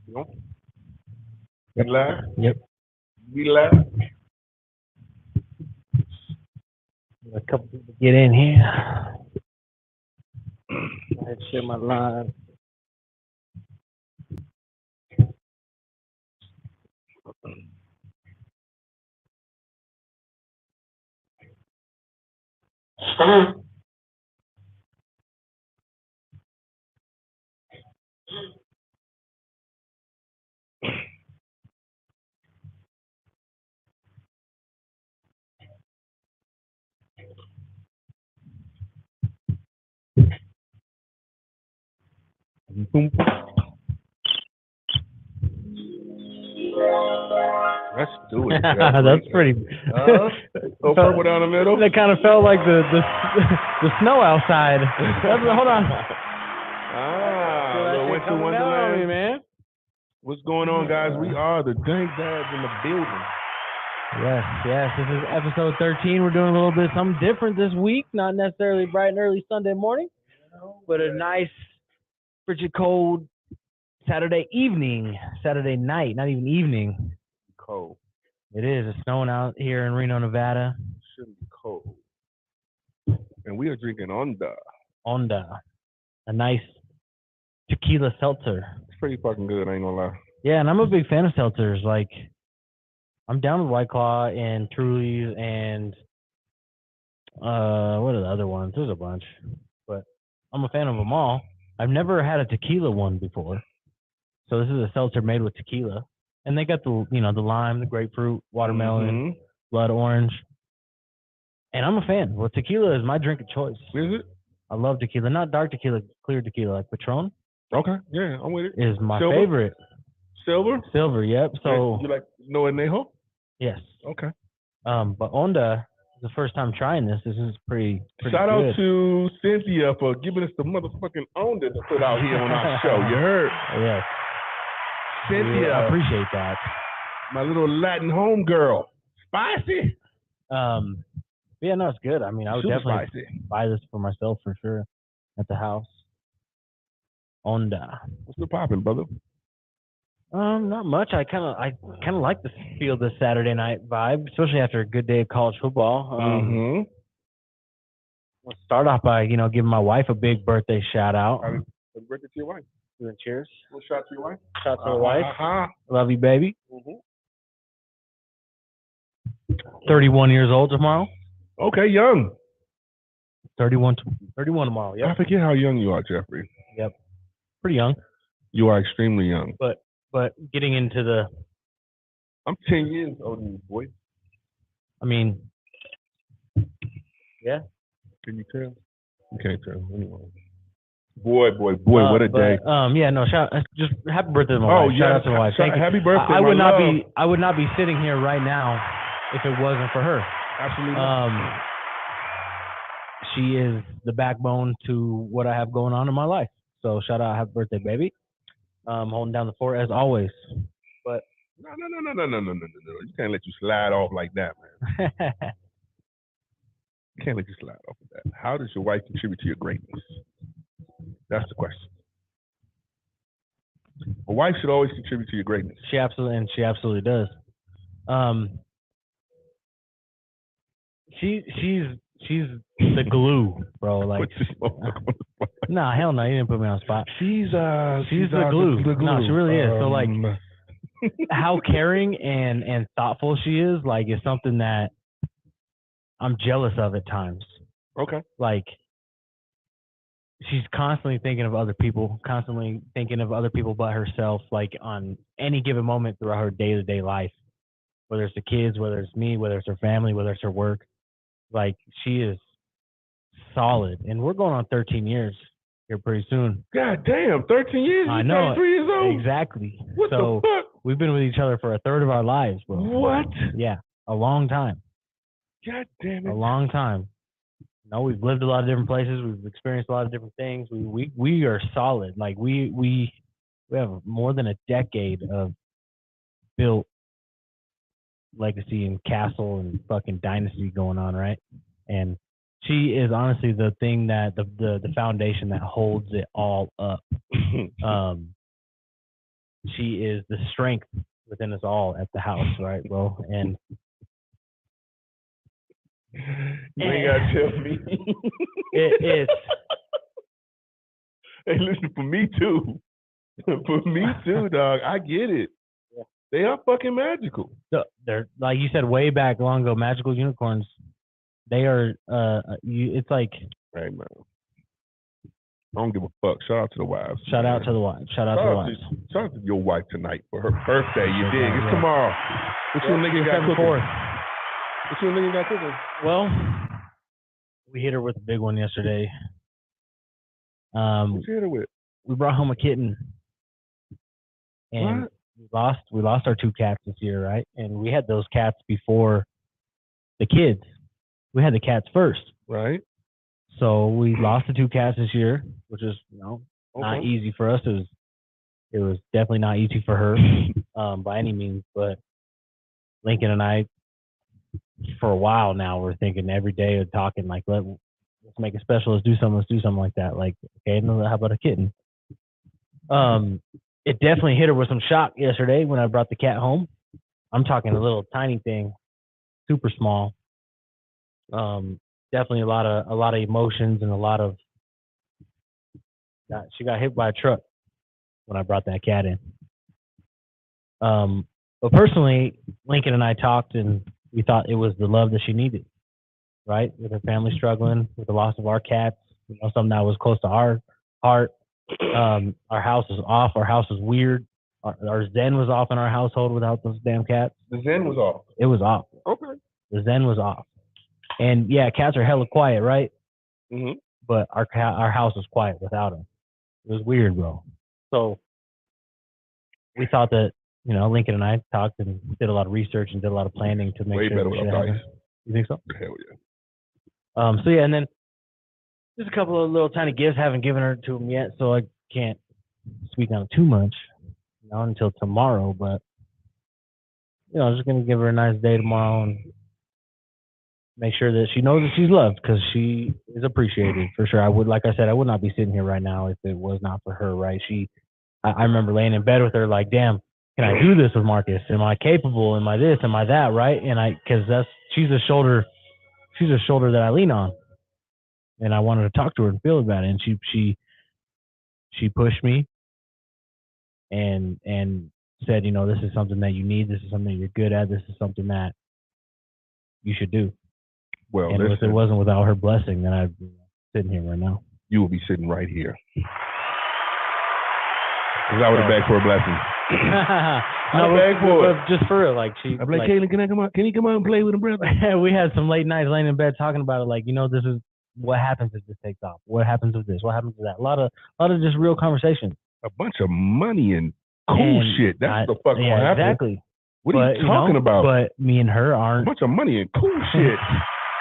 Nope. We live. Yep. We live. A couple people get in here. Go ahead, share my live. Boom. Let's do it. That's pretty. So purple down the middle. That kind of felt like the the snow outside. Hold on. Little winter wonderland. Man. What's going on, guys? We are the Dank Dads in the building. Yes. This is episode 13. We're doing a little bit something different this week. Not necessarily bright and early Sunday morning, but a nice, frigid cold Saturday night, not even evening. Cold. It is. It's snowing out here in Reno, Nevada. Shouldn't be cold. And we are drinking Onda, a nice tequila seltzer. It's pretty fucking good, I ain't gonna lie. Yeah, and I'm a big fan of seltzers. Like, I'm down with White Claw and Truly's and what are the other ones? There's a bunch, but I'm a fan of them all. I've never had a tequila one before, so this is a seltzer made with tequila, and they got the the lime, the grapefruit, watermelon, blood orange, and I'm a fan. Well, tequila is my drink of choice. Is it? I love tequila, not dark tequila, clear tequila, like Patron. Okay, yeah, I'm with it. Is my Silver? favorite. Silver, yep. So you like no anejo? Yes. Okay. But Onda, the first time trying this is pretty Shout out good. to Cynthia for giving us the motherfucking Onda to put out here on our show. You heard? Yes. Cynthia, I appreciate that. My little Latin homegirl. Spicy. Yeah, no, it's good. I mean, I would Super definitely spicy. buy this for myself for sure at the house. Onda. What's the poppin', brother? Not much. I kind of like to feel this Saturday night vibe, especially after a good day of college football. Let's start off by giving my wife a big birthday shout out. Happy birthday to your wife. Doing cheers. One shot to your wife. Shout to the wife. Love you, baby. 31 years old tomorrow. Okay, young. 31 tomorrow. Yep. I forget how young you are, Jeffrey. Yep. Pretty young. You are extremely young. But getting into the... I'm 10 years older than you, boy. I mean, yeah. Can you tell? You can't tell. Anyway. Boy, what a day. Yeah, no, just happy birthday to my wife. Yeah. Shout out to my wife. Thank you. Happy birthday, I would not be sitting here right now if it wasn't for her. Absolutely. She is the backbone to what I have going on in my life. So shout out, happy birthday, baby. Holding down the fort as always. But no. You can't let you slide off like that, man. You can't let you slide off of that. How does your wife contribute to your greatness? That's the question. A wife should always contribute to your greatness. She absolutely does. She's the glue, bro. Like, nah, hell no, you didn't put me on the spot. She's the glue. No, she really is. So like, how caring and thoughtful she is, like, is something that I'm jealous of at times. Okay. Like, she's constantly thinking of other people, but herself, like, on any given moment throughout her day-to-day life, whether it's the kids, whether it's me, whether it's her family, whether it's her work. Like, she is solid. And we're going on 13 years here pretty soon. God damn, 13 years? I know. 33 years old? Exactly. What the fuck? We've been with each other for a third of our lives, bro. What? Yeah, a long time. God damn it. A long time. No, we've lived a lot of different places. We've experienced a lot of different things. We are solid. Like, we have more than a decade of built legacy and castle and fucking dynasty going on, right? And she is honestly the thing that the foundation that holds it all up. she is the strength within us all at the house, right, bro? And you ain't gotta tell me. it's Hey, listen, for me too. For me too, dog. I get it. Yeah. They are fucking magical. They're like you said way back long ago, magical unicorns. They are. It's like. Hey man, I don't give a fuck. Shout out to the wives. Shout out to the wives. Shout out to the wives. Shout out to your wife tonight for her birthday. You dig? It's tomorrow. What you nigga got cooking? What you nigga got cooking? Well, we hit her with a big one yesterday. What you hit her with? We brought home a kitten, and what? we lost our 2 cats this year, right? And we had those cats before the kids. We had the cats first, right? So we lost the 2 cats this year, which is not easy for us. It was definitely not easy for her by any means. But Lincoln and I, for a while now, we're thinking every day of talking like, let's make it special. Let's do something like that. Like, okay, how about a kitten? It definitely hit her with some shock yesterday when I brought the cat home. I'm talking a little tiny thing, super small. Definitely a lot of emotions and a lot of. She got hit by a truck when I brought that cat in. But personally, Lincoln and I talked, and we thought it was the love that she needed, right? With her family struggling with the loss of our cats, something that was close to our heart. Our house is off. Our house is weird. Our zen was off in our household without those damn cats. The zen was off. It was off. Okay. The zen was off. And yeah, cats are hella quiet, right? Mm-hmm. But our house was quiet without them. It was weird, bro. So we thought that, Lincoln and I talked and did a lot of research and did a lot of planning to make sure. Way better without ice. You think so? Hell yeah. So yeah, and then just a couple of little tiny gifts. Haven't given her to them yet, so I can't speak on it too much, until tomorrow. But I'm just gonna give her a nice day tomorrow and make sure that she knows that she's loved, because she is appreciated for sure. I would not be sitting here right now if it was not for her, right? I remember laying in bed with her like, damn, can I do this with Marcus? Am I capable? Am I this? Am I that? Right? And she's a shoulder that I lean on, and I wanted to talk to her and feel about it. And she pushed me and said, this is something that you need. This is something that you're good at. This is something that you should do. Well, and if it wasn't without her blessing, then I'd be sitting here right now. You would be sitting right here. Because I would have begged for a blessing. Just for real, like she. I'm like, Kaylin, can I come out? Can you come out and play with him, brother? We had some late nights laying in bed talking about it. Like, this is what happens if this takes off. What happens with this? What happens with that? A lot of just real conversations. A bunch of money and cool shit. That's the fuck what happened. Exactly. What are you talking about? But me and her aren't. A bunch of money and cool shit.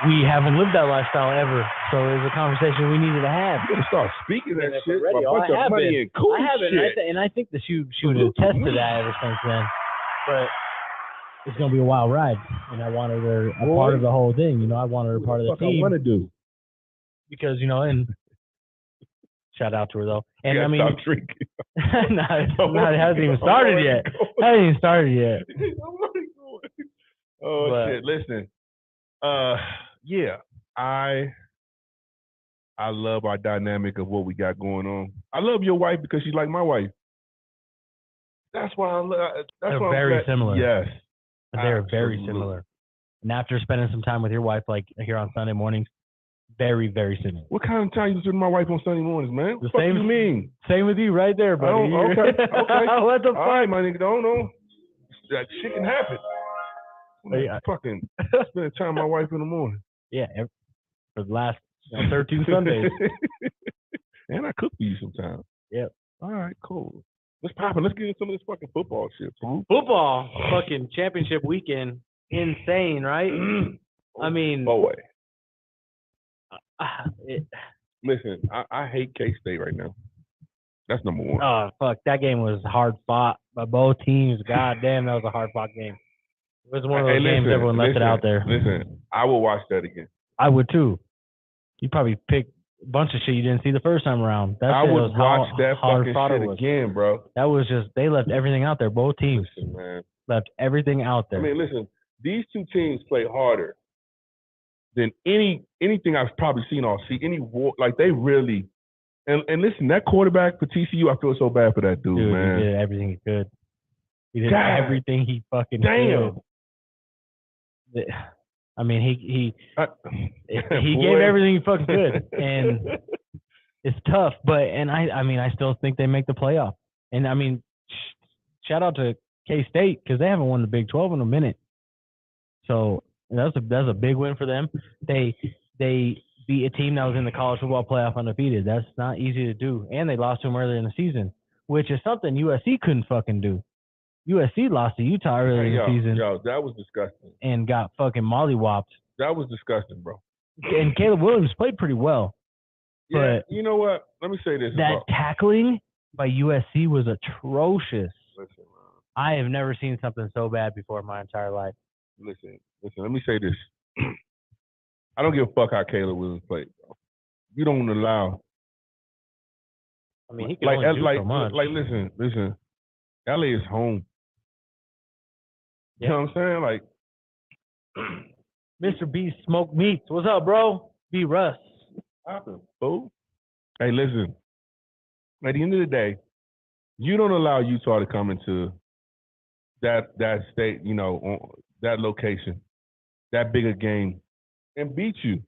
We haven't lived that lifestyle ever, so it was a conversation we needed to have. You gotta start speaking that shit. A bunch of money and cool shit. And I think that she would attest to that ever since then. But it's gonna be a wild ride, and I wanted her a part of the whole thing. I wanted her part of the team. I want to do because and shout out to her though. And I mean, stop drinking. it hasn't even started yet. Oh shit! Listen. Yeah, I love our dynamic of what we got going on. I love your wife because she's like my wife. That's why I love. They're very similar. Yes, they're very similar. And after spending some time with your wife, like here on Sunday mornings, very, very similar. What kind of time you spend with my wife on Sunday mornings, man? The same. You mean? Same with you, right there, buddy. Okay. What the fuck? All right, my nigga. Don't know. That shit can happen. Fucking spending time with my wife in the morning. Yeah, for the last 13 Sundays. And I cook for you sometimes. Yep. All right, cool. Let's pop it. Let's get into some of this fucking football shit, bro. Football, fucking championship weekend. Insane, right? I mean. Boy. Listen, I hate K-State right now. That's number one. Oh, fuck. That game was hard fought by both teams. God damn, that was a hard fought game. It was one of those games everyone left it out there. Listen, I will watch that again. I would too. You probably pick bunch of shit you didn't see the first time around. I would watch that fucking shit again, bro. That was just, they left everything out there. Both teams left everything out there. I mean, listen, these two teams play harder than anything I've probably seen all season. Any war, like they really. And listen, that quarterback for TCU, I feel so bad for that dude, man. He did everything he could. He did everything he fucking could. I mean, he gave everything he fucking could, and it's tough. But I mean, I still think they make the playoff. And I mean, shout out to K-State because they haven't won the Big 12 in a minute. So that's a big win for them. They beat a team that was in the college football playoff undefeated. That's not easy to do. And they lost to them earlier in the season, which is something USC couldn't fucking do. USC lost to Utah earlier in the season. Yo, that was disgusting. And got fucking mollywopped. That was disgusting, bro. And Caleb Williams played pretty well. Yeah, but you know what? Let me say this. That tackling by USC was atrocious. Listen, I have never seen something so bad before in my entire life. Listen, let me say this. I don't give a fuck how Caleb Williams played, bro. You don't allow. I mean, he can only do so much. Listen. LA is home. You know what I'm saying? Like, Mr. B Smoke Meats. What's up, bro? B Russ. Fool. Hey, listen. At the end of the day, you don't allow Utah to come into that state, you know, on that location, that big a game, and beat you.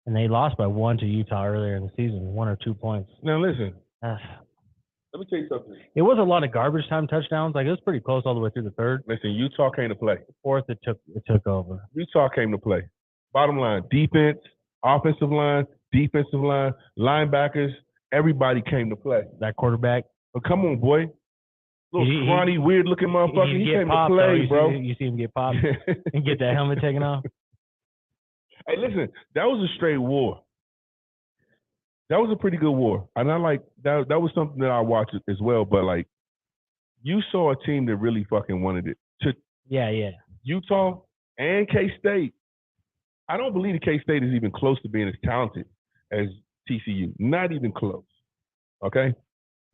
And they lost by 1 to Utah earlier in the season, 1 or 2 points. Now listen. Let me tell you something. It was a lot of garbage time touchdowns. Like, it was pretty close all the way through the third. Listen, Utah came to play. Fourth, it took over. Utah came to play. Bottom line, defense, offensive line, linebackers, everybody came to play. That quarterback. But come on, boy. Little scrawny, weird-looking motherfucker. He came to play, bro. You see him get popped and get that helmet taken off? Hey, listen, that was a straight war. That was a pretty good war. And I like that. That was something that I watched as well. But, like, you saw a team that really fucking wanted it. Yeah. Utah and K-State. I don't believe that K-State is even close to being as talented as TCU. Not even close. Okay?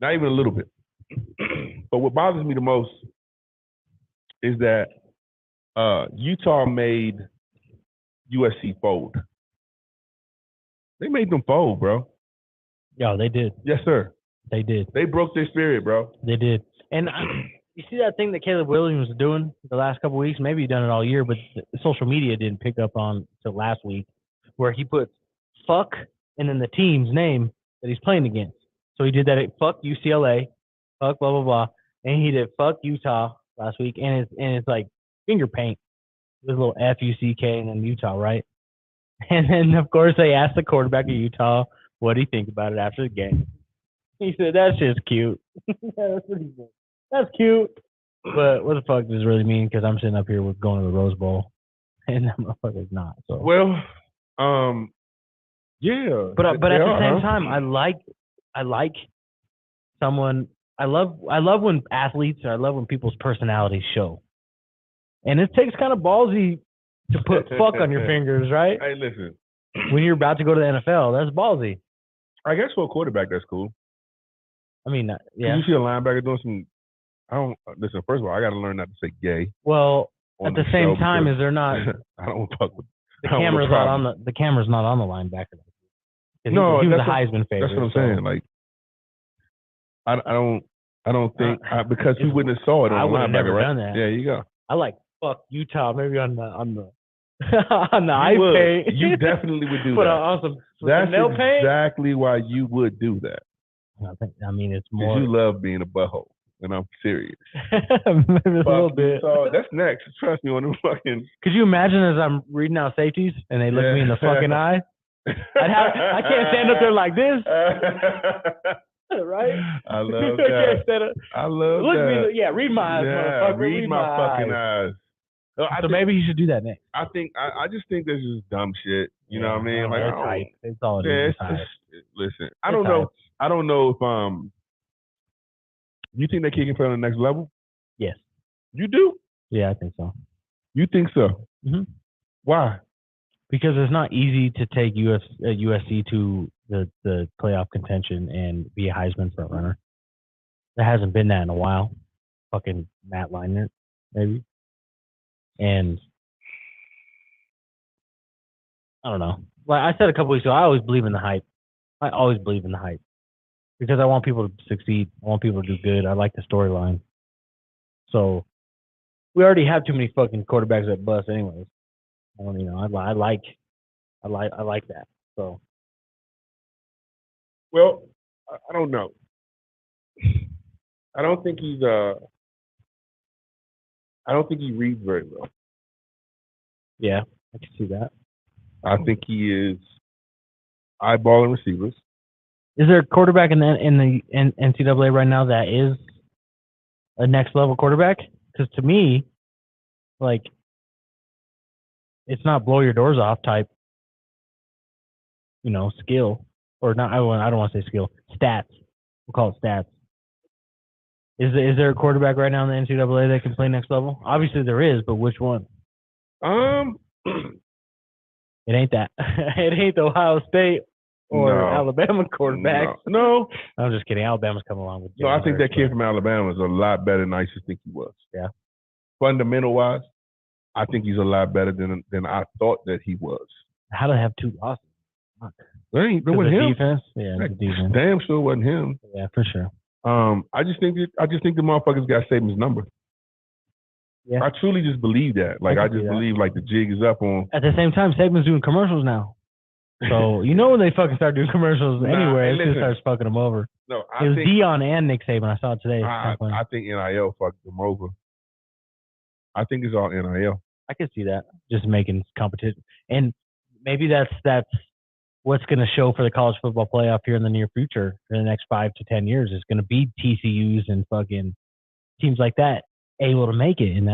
Not even a little bit. But what bothers me the most is that Utah made USC fold. They made them fold, bro. Yeah, they did. Yes, sir. They did. They broke their spirit, bro. They did. And you see that thing that Caleb Williams was doing the last couple of weeks? Maybe he done it all year, but social media didn't pick up on till last week, where he put fuck and then the team's name that he's playing against. So he did that at fuck UCLA, fuck blah blah blah, and he did fuck Utah last week, and it's like finger paint with a little FUCK and then Utah, right? And then of course they asked the quarterback of Utah what do you think about it after the game. He said, "That's just cute." That's what he said. That's cute. But what the fuck does it really mean? Because I'm sitting up here with going to the Rose Bowl, and that motherfucker's not. So well, yeah. But at the same time, I like someone. I love when athletes. Or I love when people's personalities show. And it takes kind of ballsy to put fuck on your fingers, right? Hey, listen. When you're about to go to the NFL, that's ballsy. I guess for a quarterback, that's cool. I mean, yeah. You see a linebacker doing some. Listen. First of all, I got to learn not to say gay. Well, at the same time, is there not? I don't fuck with. The camera's not on the camera's not on the linebacker. No, he was a Heisman favorite. That's what I'm saying. Like, I don't think because we wouldn't have saw it on the linebacker, never right? Done that. Yeah, you go. I like fuck Utah, maybe on the on the ice paint. You definitely would do Put that. On some That's nail paint. Exactly why you would do that. I mean, it's more. You love being a butthole, and I'm serious. Maybe a little bit. That's next. Trust me on the fucking. Could you imagine as I'm reading out safeties and they look me in the fucking eye? I can't stand up there like this. Right? I love that. I love that. Read my eyes, motherfucker. Read my fucking eyes. So maybe you should do that next. I just think this is dumb shit. You know what I mean? Like, it's hype. It's all it is. Listen, I don't know. I don't know if you think that kid can play on the next level? Yes. You do? Yeah, I think so. You think so? Mm-hmm. Why? Because it's not easy to take USC to the playoff contention and be a Heisman front runner. There hasn't been that in a while. Fucking Matt Leinart, maybe. And I don't know. Like I said a couple weeks ago, I always believe in the hype. I always believe in the hype because I want people to succeed. I want people to do good. I like the storyline. So we already have too many fucking quarterbacks that bust, anyways. I like that. So. Well, I don't know. I don't think he reads very well. Yeah, I can see that. I think he is eyeballing receivers. Is there a quarterback in the NCAA right now that is a next level quarterback? Because to me, like, it's not blow your doors off type, skill or not. I don't want to say skill. Stats. We'll call it stats. Is there a quarterback right now in the NCAA that can play next level? Obviously there is, but which one? It ain't that. It ain't the Ohio State or Alabama quarterback. No. I'm just kidding. Alabama's coming along with. No, I think that kid from Alabama is a lot better than I used to think he was. Yeah. Fundamental wise, I think he's a lot better than I thought that he was. How do they have 2 losses? There wasn't him. Defense? Yeah, the defense. Damn sure wasn't him. Yeah, for sure. I just think the motherfuckers got Saban's number. Yeah. I truly just believe that. Like I just believe like the jig is up on. At the same time, Saban's doing commercials now. So when they fucking start doing commercials anyway, it just starts fucking them over. No, it was Dion and Nick Saban. I saw it today. I think NIL fucked them over. I think it's all NIL. I can see that. Just making competition. And maybe that's what's going to show for the college football playoff here in the near future in the next 5 to 10 years. Is going to be TCUs and fucking teams like that able to make it. And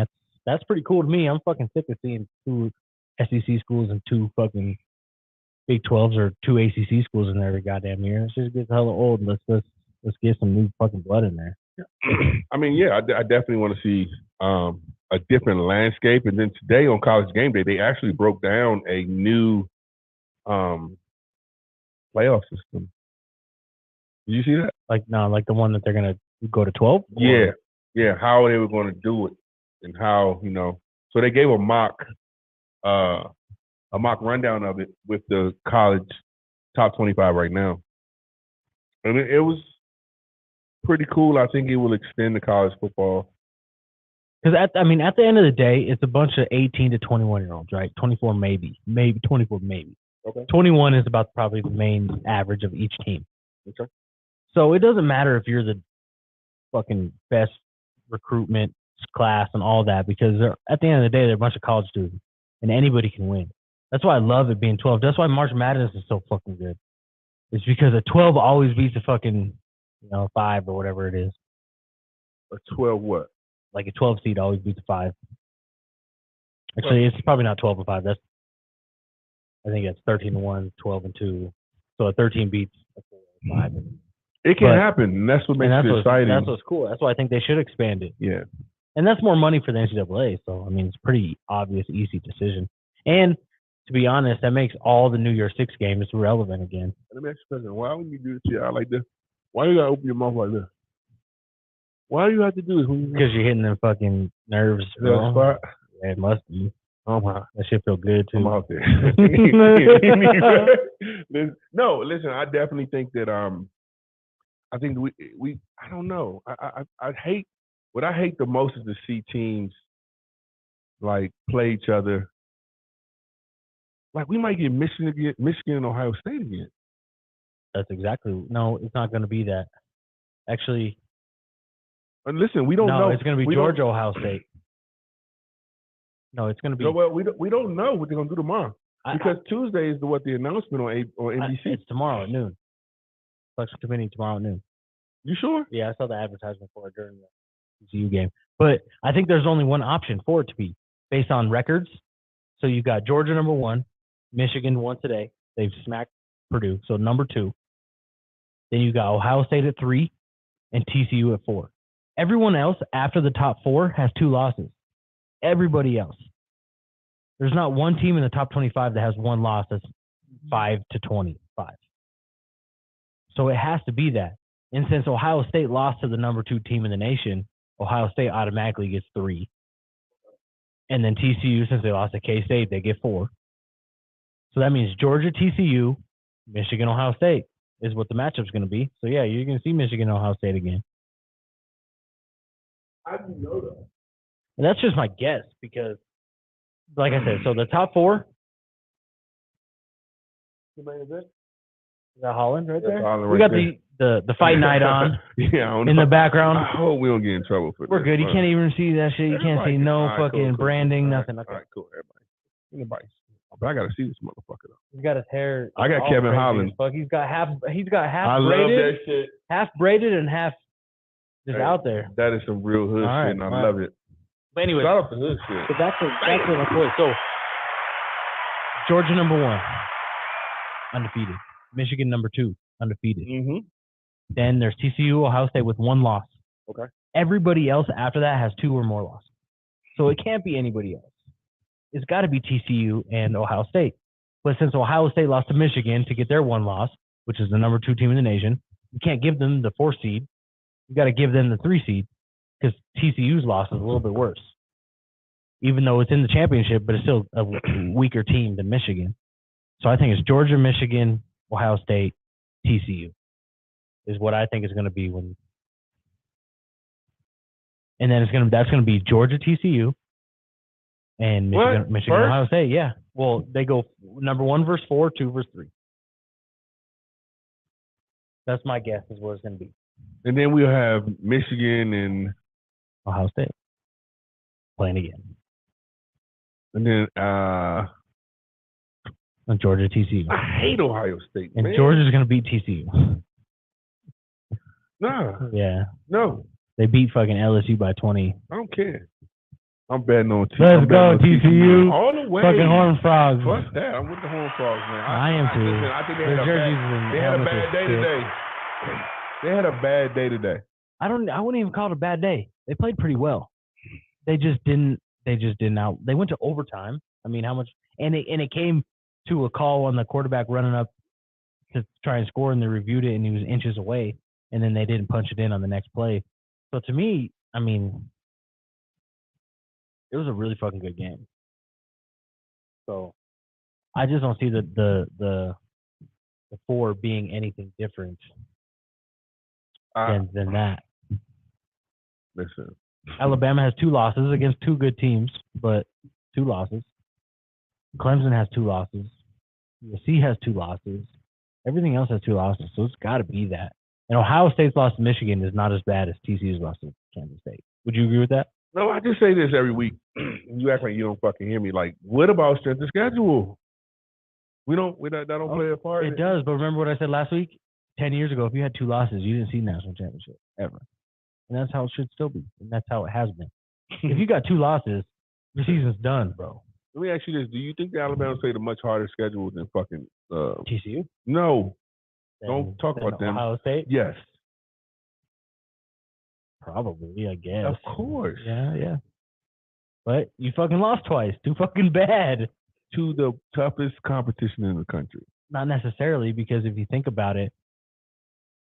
that's pretty cool to me. I'm fucking sick of seeing 2 SEC schools and 2 fucking Big 12s or 2 ACC schools in there every goddamn year. It just gets hella old. Let's get some new fucking blood in there. I mean, yeah, I definitely want to see a different landscape. And then today on College Game Day, they actually broke down a new playoff system. Did you see that? Like the one that they're gonna go to 12? Yeah. How they were going to do it and how So they gave a mock rundown of it with the college top 25 right now, and it was pretty cool. I think it will extend the college football. Because at the end of the day, it's a bunch of 18 to 21 year olds, right? 24 maybe 24 maybe. Okay. 21 is about probably the main average of each team. Okay. So it doesn't matter if you're the fucking best recruitment class and all that, because at the end of the day, they're a bunch of college students, and anybody can win. That's why I love it being 12. That's why March Madness is so fucking good. It's because a 12 always beats a fucking 5 or whatever it is. A 12 what? Like a 12 seed always beats a 5. Actually, it's probably not 12 and 5. I think it's 13-1, 12-2. So a 13 beats a 4 or 5. It can happen, and that's what makes it exciting. That's what's cool. That's why I think they should expand it. Yeah. And that's more money for the NCAA. So, it's a pretty obvious, easy decision. And to be honest, that makes all the New Year's 6 games relevant again. Let me ask you a question. Why would you do this shit out like this? Why you got to open your mouth like this? Why do you have to do this? Because you're hitting them fucking nerves. Spot? Yeah, it must be. Oh my, that shit feel good too. I'm out there. No, listen. I definitely think that I think we I don't know. I hate what I hate the most is to see teams like play each other. Like we might get Michigan and Ohio State again. That's exactly. No, it's not going to be that. Actually, and listen, we don't know. No, it's going to be Georgia, Ohio State. No, it's going to be. Well, we don't know what they're going to do tomorrow because Tuesday is the announcement on NBC. It's tomorrow at noon. Selection committee tomorrow at noon. You sure? Yeah, I saw the advertisement for it during the TCU game. But I think there's only one option for it to be based on records. So you got Georgia number 1, Michigan won today. They've smacked Purdue, so number 2. Then you got Ohio State at 3 and TCU at 4. Everyone else after the top 4 has 2 losses. Everybody else. There's not one team in the top 25 that has 1 loss that's 5-25. So it has to be that. And since Ohio State lost to the number 2 team in the nation, Ohio State automatically gets 3. And then TCU, since they lost to K-State, they get 4. So that means Georgia, TCU, Michigan, Ohio State is what the matchup's going to be. So, yeah, you're going to see Michigan, Ohio State again. How do you know that? And that's just my guess because, like I said, so the top 4. Who made it? Is that Holland right there? Holland we right got the fight night on yeah, in the background. I hope we don't get in trouble for this. We're good. You can't even see that shit. You can't see no fucking branding, nothing. All right, cool. Everybody. But I got to see this motherfucker though. He's got his hair. I got Kevin Holland. Fuck. He's got half I braided. love that shit. Half braided and half just out there. That is some real hood shit, and I love it. But anyway, shout out to hood shit. So that's what my point. So Georgia number 1, undefeated. Michigan number 2, undefeated. Mm-hmm. Then there's TCU, Ohio State with 1 loss. Okay. Everybody else after that has 2 or more losses. So it can't be anybody else. It's got to be TCU and Ohio State. But since Ohio State lost to Michigan to get their 1 loss, which is the number 2 team in the nation, you can't give them the 4 seed. You got to give them the 3 seed because TCU's loss is a little bit worse. Even though it's in the championship, but it's still a weaker team than Michigan. So I think it's Georgia, Michigan, Ohio State, TCU is what I think is going to be when. And then that's going to be Georgia, TCU, and Michigan, Ohio State. Yeah. Well, they go number 1 versus 4, 2 versus 3. That's my guess is what it's going to be. And then we'll have Michigan and Ohio State playing again. And then and Georgia, TCU. I hate Ohio State, and man. Georgia's going to beat TCU. Nah. Yeah. No. They beat fucking LSU by 20. I don't care. I'm betting on TCU. Let's go, TCU. All the way. Fucking Horned Frogs. Fuck that. I'm with the Horned Frogs, man. I am too. Listen, I think they had a bad day today. They had a bad day today. I wouldn't even call it a bad day. They played pretty well. They just didn't out. They went to overtime. I mean, how much? And it came to a call on the quarterback running up to try and score, and they reviewed it, and he was inches away, and then they didn't punch it in on the next play. So to me, I mean, it was a really fucking good game. So I just don't see the 4 being anything different than that. Listen. Alabama has 2 losses against 2 good teams, but 2 losses. Clemson has 2 losses. USC has 2 losses. Everything else has 2 losses, so it's got to be that. And Ohio State's loss to Michigan is not as bad as TCU's loss to Kansas State. Would you agree with that? No, I just say this every week. You act like you don't fucking hear me. Like, what about strength of schedule? That don't play a part. It does, but remember what I said last week? 10 years ago, if you had 2 losses, you didn't see national championship ever. And that's how it should still be. And that's how it has been. If you got 2 losses, your season's done, bro. Let me ask you this. Do you think the Alabama played a much harder schedule than fucking TCU? No. Don't talk about them. Ohio State? Yes. Probably, I guess. Of course. Yeah. But you fucking lost twice. Too fucking bad. To the toughest competition in the country. Not necessarily, because if you think about it,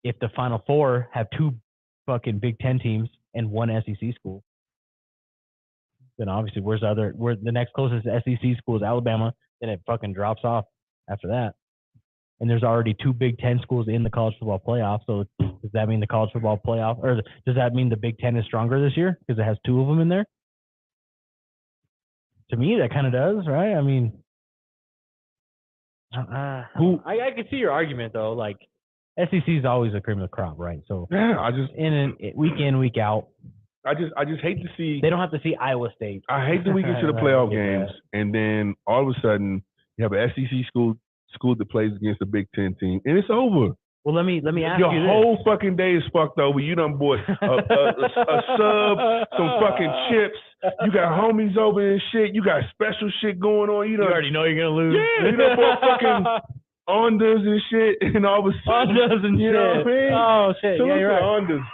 if the Final Four have 2 fucking Big Ten teams and 1 SEC school, then obviously where's the next closest SEC school is Alabama, then it fucking drops off after that. And there's already 2 Big Ten schools in the college football playoff. So does that mean the college football playoff, or does that mean the Big Ten is stronger this year because it has 2 of them in there? To me, that kind of does, right? I mean, I can see your argument though. Like, SEC is always a cream of the crop, right? So yeah, week in, week out. I just hate to see. They don't have to see Iowa State. I hate that we get to the playoff games and then all of a sudden you have an SEC school that plays against a Big Ten team and it's over. Well, let me ask you this. Your whole fucking day is fucked over. You done bought a sub, some fucking chips. You got homies over and shit. You got special shit going on. You already know you're gonna lose. Yeah, you done bought fucking unders and shit, and all of a sudden, unders and you know what I mean? Oh shit, so yeah, you're right. Unders.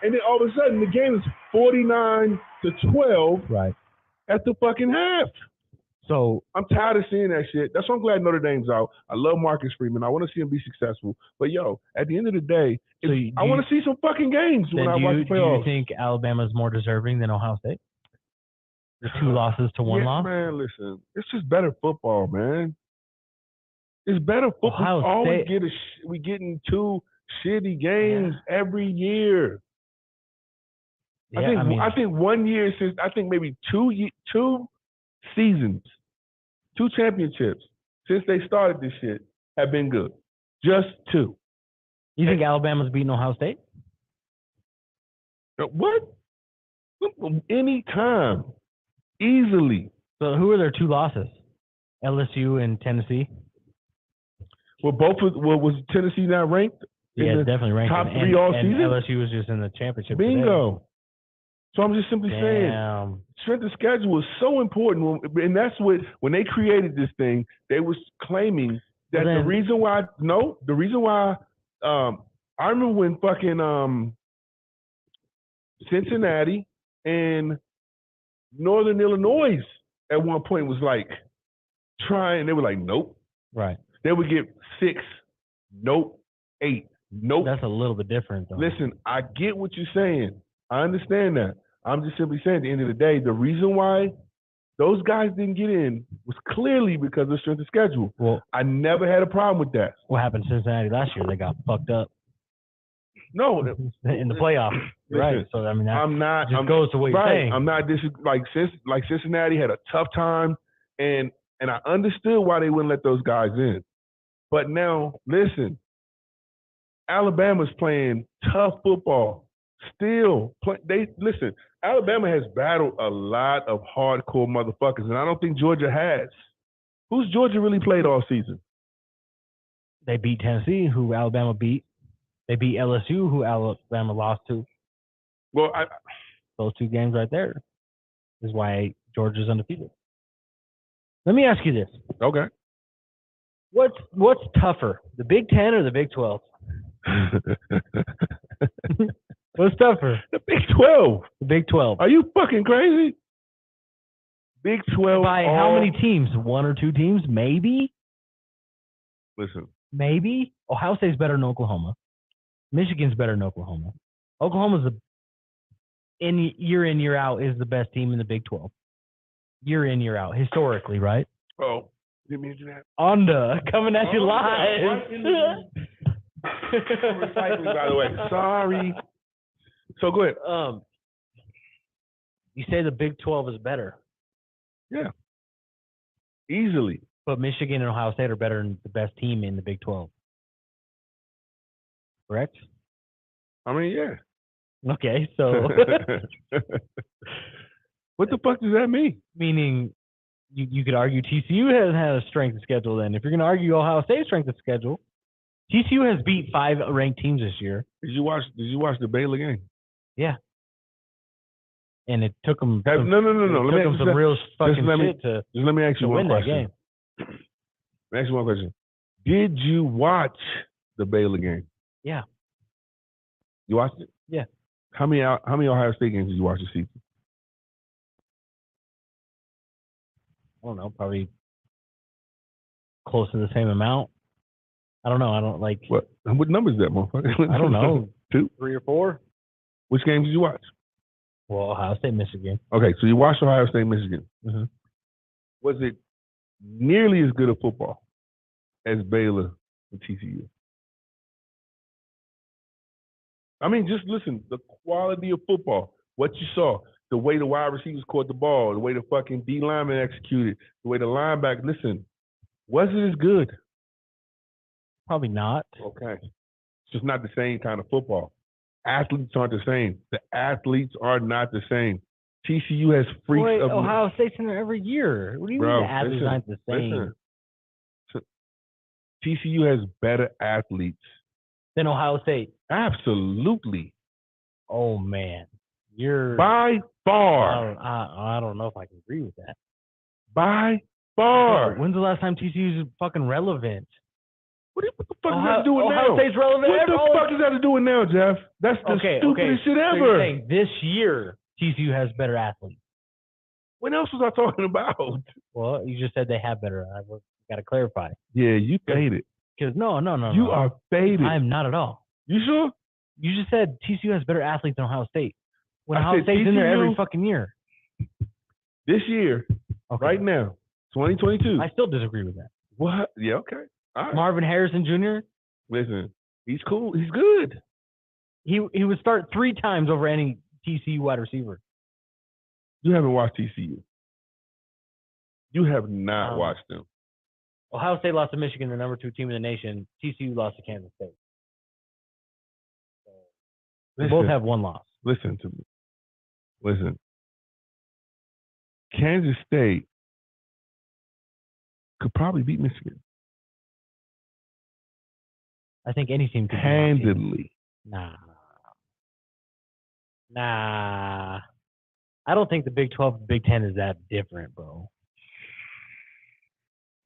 And then all of a sudden the game is 49-12. Right. At the fucking half. So I'm tired of seeing that shit. That's why I'm glad Notre Dame's out. I love Marcus Freeman. I want to see him be successful. But yo, at the end of the day, I want to see some fucking games when I watch the playoffs. Do you think Alabama's more deserving than Ohio State? The 2 losses to 1 loss? Man, listen. It's just better football, man. It's better football. We getting 2 shitty games every year. Yeah, I think 1 year since maybe 2 seasons, 2 championships since they started this shit have been good. Just 2. You think Alabama's beating Ohio State? What? Anytime. Easily. So who are their 2 losses? LSU and Tennessee? Well, was Tennessee not ranked? Yeah, definitely ranked. Top 3 all season? And LSU was just in the championship. Bingo. Today. So I'm just simply saying, strength of schedule is so important. And that's when they created this thing, they was claiming that the reason why I remember when fucking Cincinnati and Northern Illinois at one point was like trying, they were like, nope. Right. They would get 6, nope, 8, nope. That's a little bit different, though. Listen, I get what you're saying. I understand that. I'm just simply saying at the end of the day, the reason why those guys didn't get in was clearly because of strength of schedule. Well, I never had a problem with that. What happened to Cincinnati last year? They got fucked up. No. In the playoffs. Right. So, I mean, that goes to what you're saying. I'm not like Cincinnati had a tough time, and I understood why they wouldn't let those guys in. But now, listen, Alabama's playing tough football. Listen, Alabama has battled a lot of hardcore motherfuckers, and I don't think Georgia has. Who's Georgia really played all season? They beat Tennessee, who Alabama beat. They beat LSU, who Alabama lost to. Well, those 2 games right there is why Georgia's undefeated. Let me ask you this. Okay. What's tougher, the Big 10 or the Big 12? What's tougher? The Big 12. The Big 12. Are you fucking crazy? Big 12. By how many teams? 1 or 2 teams? Maybe? Listen. Maybe? Ohio State's better than Oklahoma. Michigan's better than Oklahoma. Oklahoma's year in, year out is the best team in the Big 12. Year in, year out. Historically, right? Oh. Didn't mean to do that. Onda, coming at you live. Recycling, by the way. Sorry. So go ahead. You say the Big 12 is better. Yeah. Easily. But Michigan and Ohio State are better than the best team in the Big 12. Correct? I mean, yeah. Okay, so. What the fuck does that mean? Meaning, you could argue TCU hasn't had a strength of schedule then. If you're going to argue Ohio State's strength of schedule, TCU has beat 5 ranked teams this year. Did you watch the Baylor game? Yeah. And it took them no. Let me some real fucking shit to let me ask you one question. Let me ask you one question. Did you watch the Baylor game? Yeah. You watched it? Yeah. How many Ohio State games did you watch this season? I don't know, probably close to the same amount. I don't know. I don't like. What number is that, motherfucker? I don't know. 2? 3 or 4. Which games did you watch? Well, Ohio State, Michigan. Okay, so you watched Ohio State, Michigan. Mm-hmm. Was it nearly as good a football as Baylor and TCU? I mean, just listen, the quality of football, what you saw, the way the wide receivers caught the ball, the way the fucking D lineman executed, the way the linebacker, listen, was it as good? Probably not. Okay. It's just not the same kind of football. Athletes aren't the same. The athletes are not the same. TCU has freaks of Ohio State's in there every year. What do you mean the athletes aren't the same? TCU has better athletes than Ohio State. Absolutely. Oh man, you're by far. I don't know if I can agree with that. By far. When's the last time TCU is fucking relevant? What the fuck does that to do with now? Ohio State's relevant. What the fuck does that to do with now, Jeff? That's the stupidest shit ever. So you're saying this year TCU has better athletes. What else was I talking about? Well, you just said they have better. I got to clarify. Yeah, you faded. Because no. You are faded. I am not at all. You sure? You just said TCU has better athletes than Ohio State. When I Ohio said State's in there every TCU fucking year. This year, right now, 2022. I still disagree with that. What? Yeah, okay. All right. Marvin Harrison Jr. Listen, he's cool. He's good. He would start 3 times over any TCU wide receiver. You haven't watched TCU. You have not watched them. Ohio State lost to Michigan, the number 2 team in the nation. TCU lost to Kansas State. They both have 1 loss. Listen to me. Listen. Kansas State could probably beat Michigan. I think any team could handedly. Nah. I don't think the Big 12 and Big 10 is that different, bro.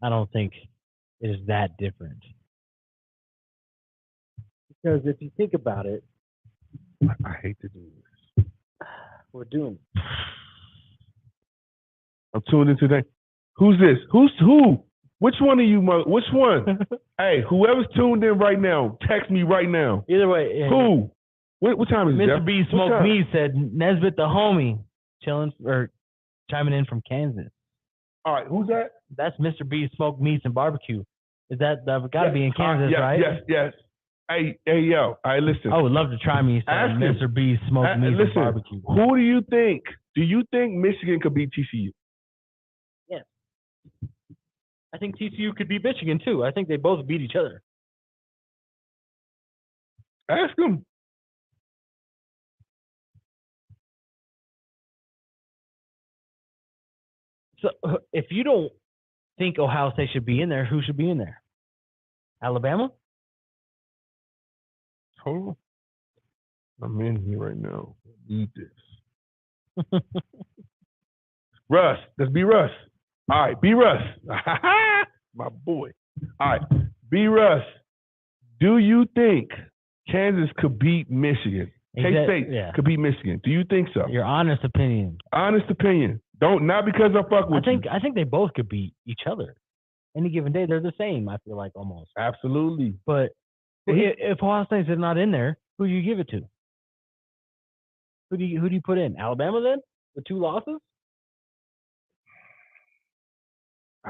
I don't think it is that different. Because if you think about it, I hate to do this. We're doing it. I'm tuned in today. Who's this? Who? Which one of you? Which one? Hey, whoever's tuned in right now, text me right now. Either way. Who? What time is it, Mr. Jeff? B Smoke Me said Nesbitt the homie chiming in from Kansas. All right, who's that? That's Mr. B Smoke Meats and Barbecue. Is that got to be in Kansas, right? Yes. Hey, yo. All right, listen. I would love to try me some Mr. B Smoke Meats and Barbecue. Who do you think? Do you think Michigan could beat TCU? Yes. I think TCU could beat Michigan too. I think they both beat each other. Ask them. So if you don't think Ohio State should be in there, who should be in there? Alabama? Hold on. I'm in here right now. Need this. Russ. Let's be Russ. All right, be Russ. My boy. All right, be Russ. Do you think Kansas could beat Michigan? K-State could beat Michigan. Do you think so? Your honest opinion. Honest opinion. Not because I fuck with you. I think they both could beat each other. Any given day, they're the same, I feel like, almost. Absolutely. But if Ohio State's not in there, who do you give it to? Who do you put in? Alabama then? The 2 losses?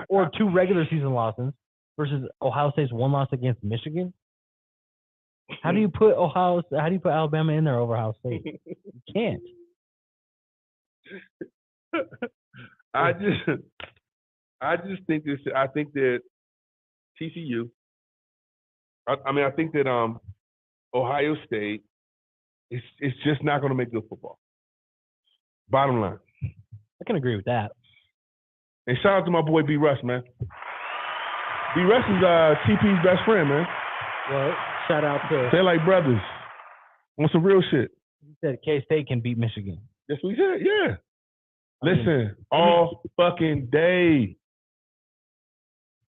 Or 2 regular season losses versus Ohio State's 1 loss against Michigan? How do you put Alabama in there over Ohio State? You can't. I just think this. I think that TCU. I think that Ohio State is just not going to make good football. Bottom line. I can agree with that. And shout out to my boy B Russ, man. B Russ is TP's best friend, man. Well, shout out to. They're like brothers. On some real shit. He said K-State can beat Michigan. That's what he said. Yeah. Listen, all fucking day.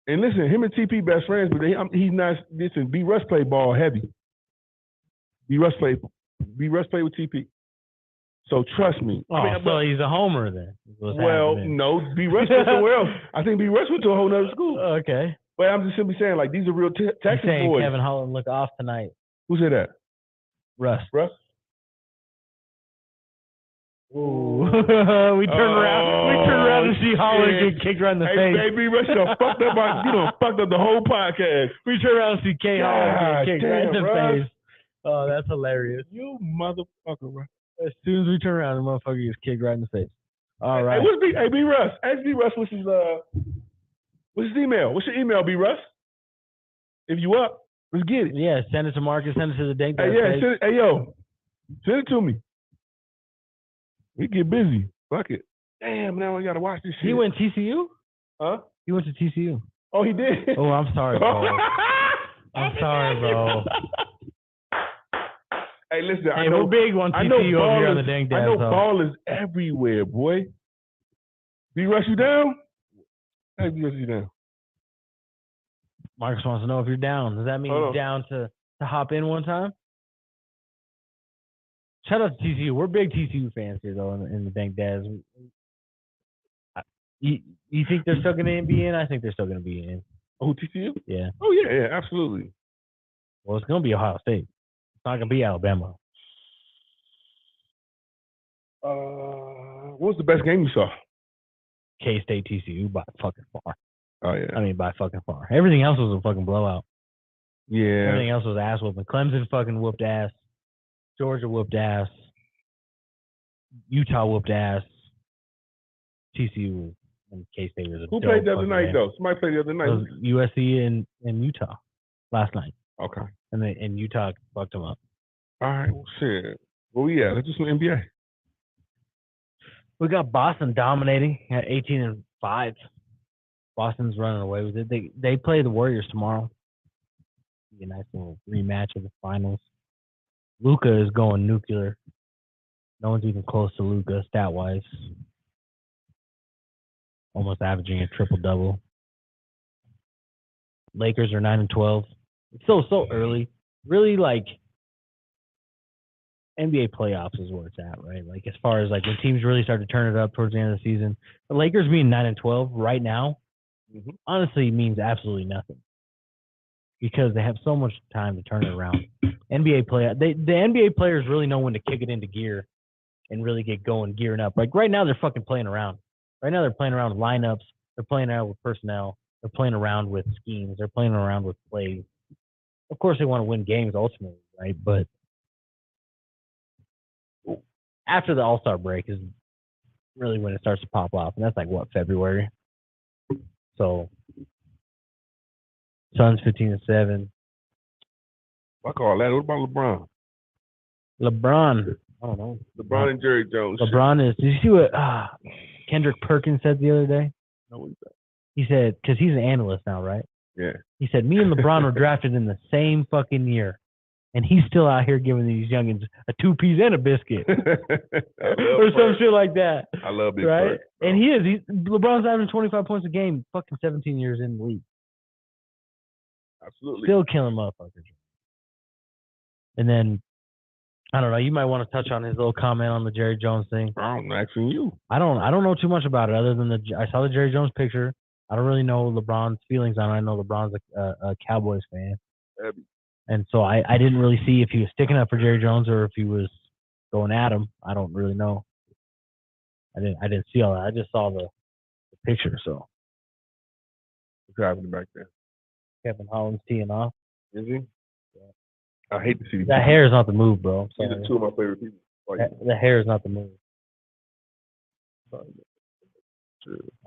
And listen, him and TP best friends, but he's not. Listen, B Russ played ball heavy. B Russ played with TP. So trust me. So he's a homer then. Well, no, B Russ went somewhere else. I think B Russ went to a whole nother school. Okay. But I'm just simply saying, like, these are real Texas boys. Kevin Holland look off tonight. Who said that? Russ. Ooh. we turn around and see Holland get kicked right in the face. Hey, baby, Russ, you fucked up the whole podcast. We turn around and see K. Holland get kicked right in the face. Oh, that's hilarious. You motherfucker, Russ. As soon as we turn around, the motherfucker gets kicked right in the face. All right. Hey, B Russ. Ask B Russ what's his email? What's your email, B Russ? If you up, let's get it. Yeah, send it to Marcus. Send it to the Dank. Send it to me. We get busy. Fuck it. Damn, now I gotta watch this shit. He went TCU? Huh? He went to TCU. Oh, he did? Oh, I'm sorry, bro. I'm sorry, bro. Hey, listen. We're big on TCU over here on the Dank Dad. I know ball is everywhere, boy. B Rush, you down? Hey, B Rush, you down? Marcus wants to know if you're down. Does that mean you're down to hop in one time? Shout out to TCU. We're big TCU fans here, though, in the Dank Dads. You think they're still going to be in? I think they're still going to be in. Oh, TCU? Yeah. Oh, yeah, absolutely. Well, it's going to be Ohio State. It's not going to be Alabama. What was the best game you saw? K-State, TCU by fucking far. Oh, yeah. I mean, by fucking far. Everything else was a fucking blowout. Yeah. Everything else was ass whooping. Clemson fucking whooped ass. Georgia whooped ass. Utah whooped ass. TCU and K-State was a Who played the other fucking night, game. though? Somebody played the other night. It was USC and Utah last night. Okay. And Utah fucked them up. All right. Well, shit. Where we at? Let's do some NBA. We got Boston dominating at 18-5. Boston's running away with it. They play the Warriors tomorrow. Be a nice little rematch of the finals. Luka is going nuclear. No one's even close to Luka stat-wise. Almost averaging a triple-double. Lakers are 9-12. It's still so early. Really, like, NBA playoffs is where it's at, right? Like, as far as, like, when teams really start to turn it up towards the end of the season. The Lakers being 9-12 right now honestly means absolutely nothing. Because they have so much time to turn it around. The NBA players really know when to kick it into gear and really get going, gearing up. Like, right now, they're fucking playing around. Right now, they're playing around with lineups. They're playing around with personnel. They're playing around with schemes. They're playing around with plays. Of course, they want to win games ultimately, right? But after the All-Star break is really when it starts to pop off. And that's like, what, February? So, Suns 15-7. I call that. What about LeBron? LeBron. I don't know. LeBron and Jerry Jones. LeBron is. Did you see what Kendrick Perkins said the other day? No, what is that? He said, because he's an analyst now, right? Yeah. He said, me and LeBron were drafted in the same fucking year. And he's still out here giving these youngins a 2-piece and a biscuit. Or some shit like that. I love Big right? Perk, and LeBron's averaging 25 points a game, fucking 17 years in the league. Absolutely. Still killing motherfuckers. And then, I don't know, you might want to touch on his little comment on the Jerry Jones thing. I'm asking you. I don't know too much about it other than I saw the Jerry Jones picture. I don't really know LeBron's feelings on it. I know LeBron's a Cowboys fan. Heavy. And so I didn't really see if he was sticking up for Jerry Jones or if he was going at him. I don't really know. I didn't see all that. I just saw the picture. So what's happening back there? Kevin Holland's teeing off. Is he? Yeah. I hate to see that hair is not the move, bro. These are two of my favorite people. The hair is not the move. Oh,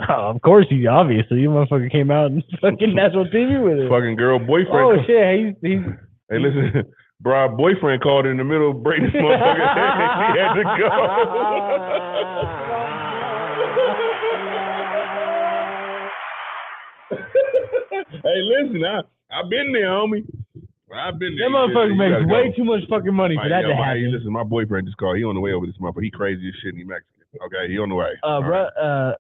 of course, obviously, you motherfucker came out and fucking national TV with it. Fucking girl boyfriend. Oh shit, he's Hey, listen, bro, boyfriend called in the middle of breaking this motherfucker. He had to go. Hey, listen, I've been there, homie. I've been there. That motherfucker makes way too much fucking money for that to happen. Hey, listen, my boyfriend just called. He on the way over this motherfucker. He crazy as shit and he Mexican. Okay, he on the way.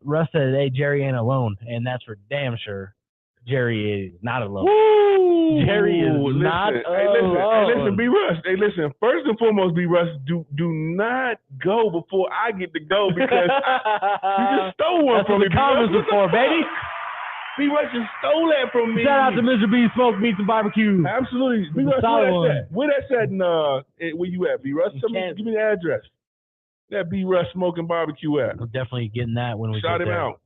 Russ said, hey, Jerry ain't alone, and that's for damn sure. Jerry is not alone. Woo! Jerry is not alone. Hey, listen, B. Russ. Hey, listen. First and foremost, B. Russ, do not go before I get to go because you just stole one from me. That's what the comments are for, baby. B. Russ just stole that from me. Shout out to Mr. B. Smoke Meats and Barbecue. Absolutely. B. Russ, where that's at? Where you at, B. Russ? Give me the address. That B. Russ Smoking Barbecue at. We're definitely getting that when we shout him out.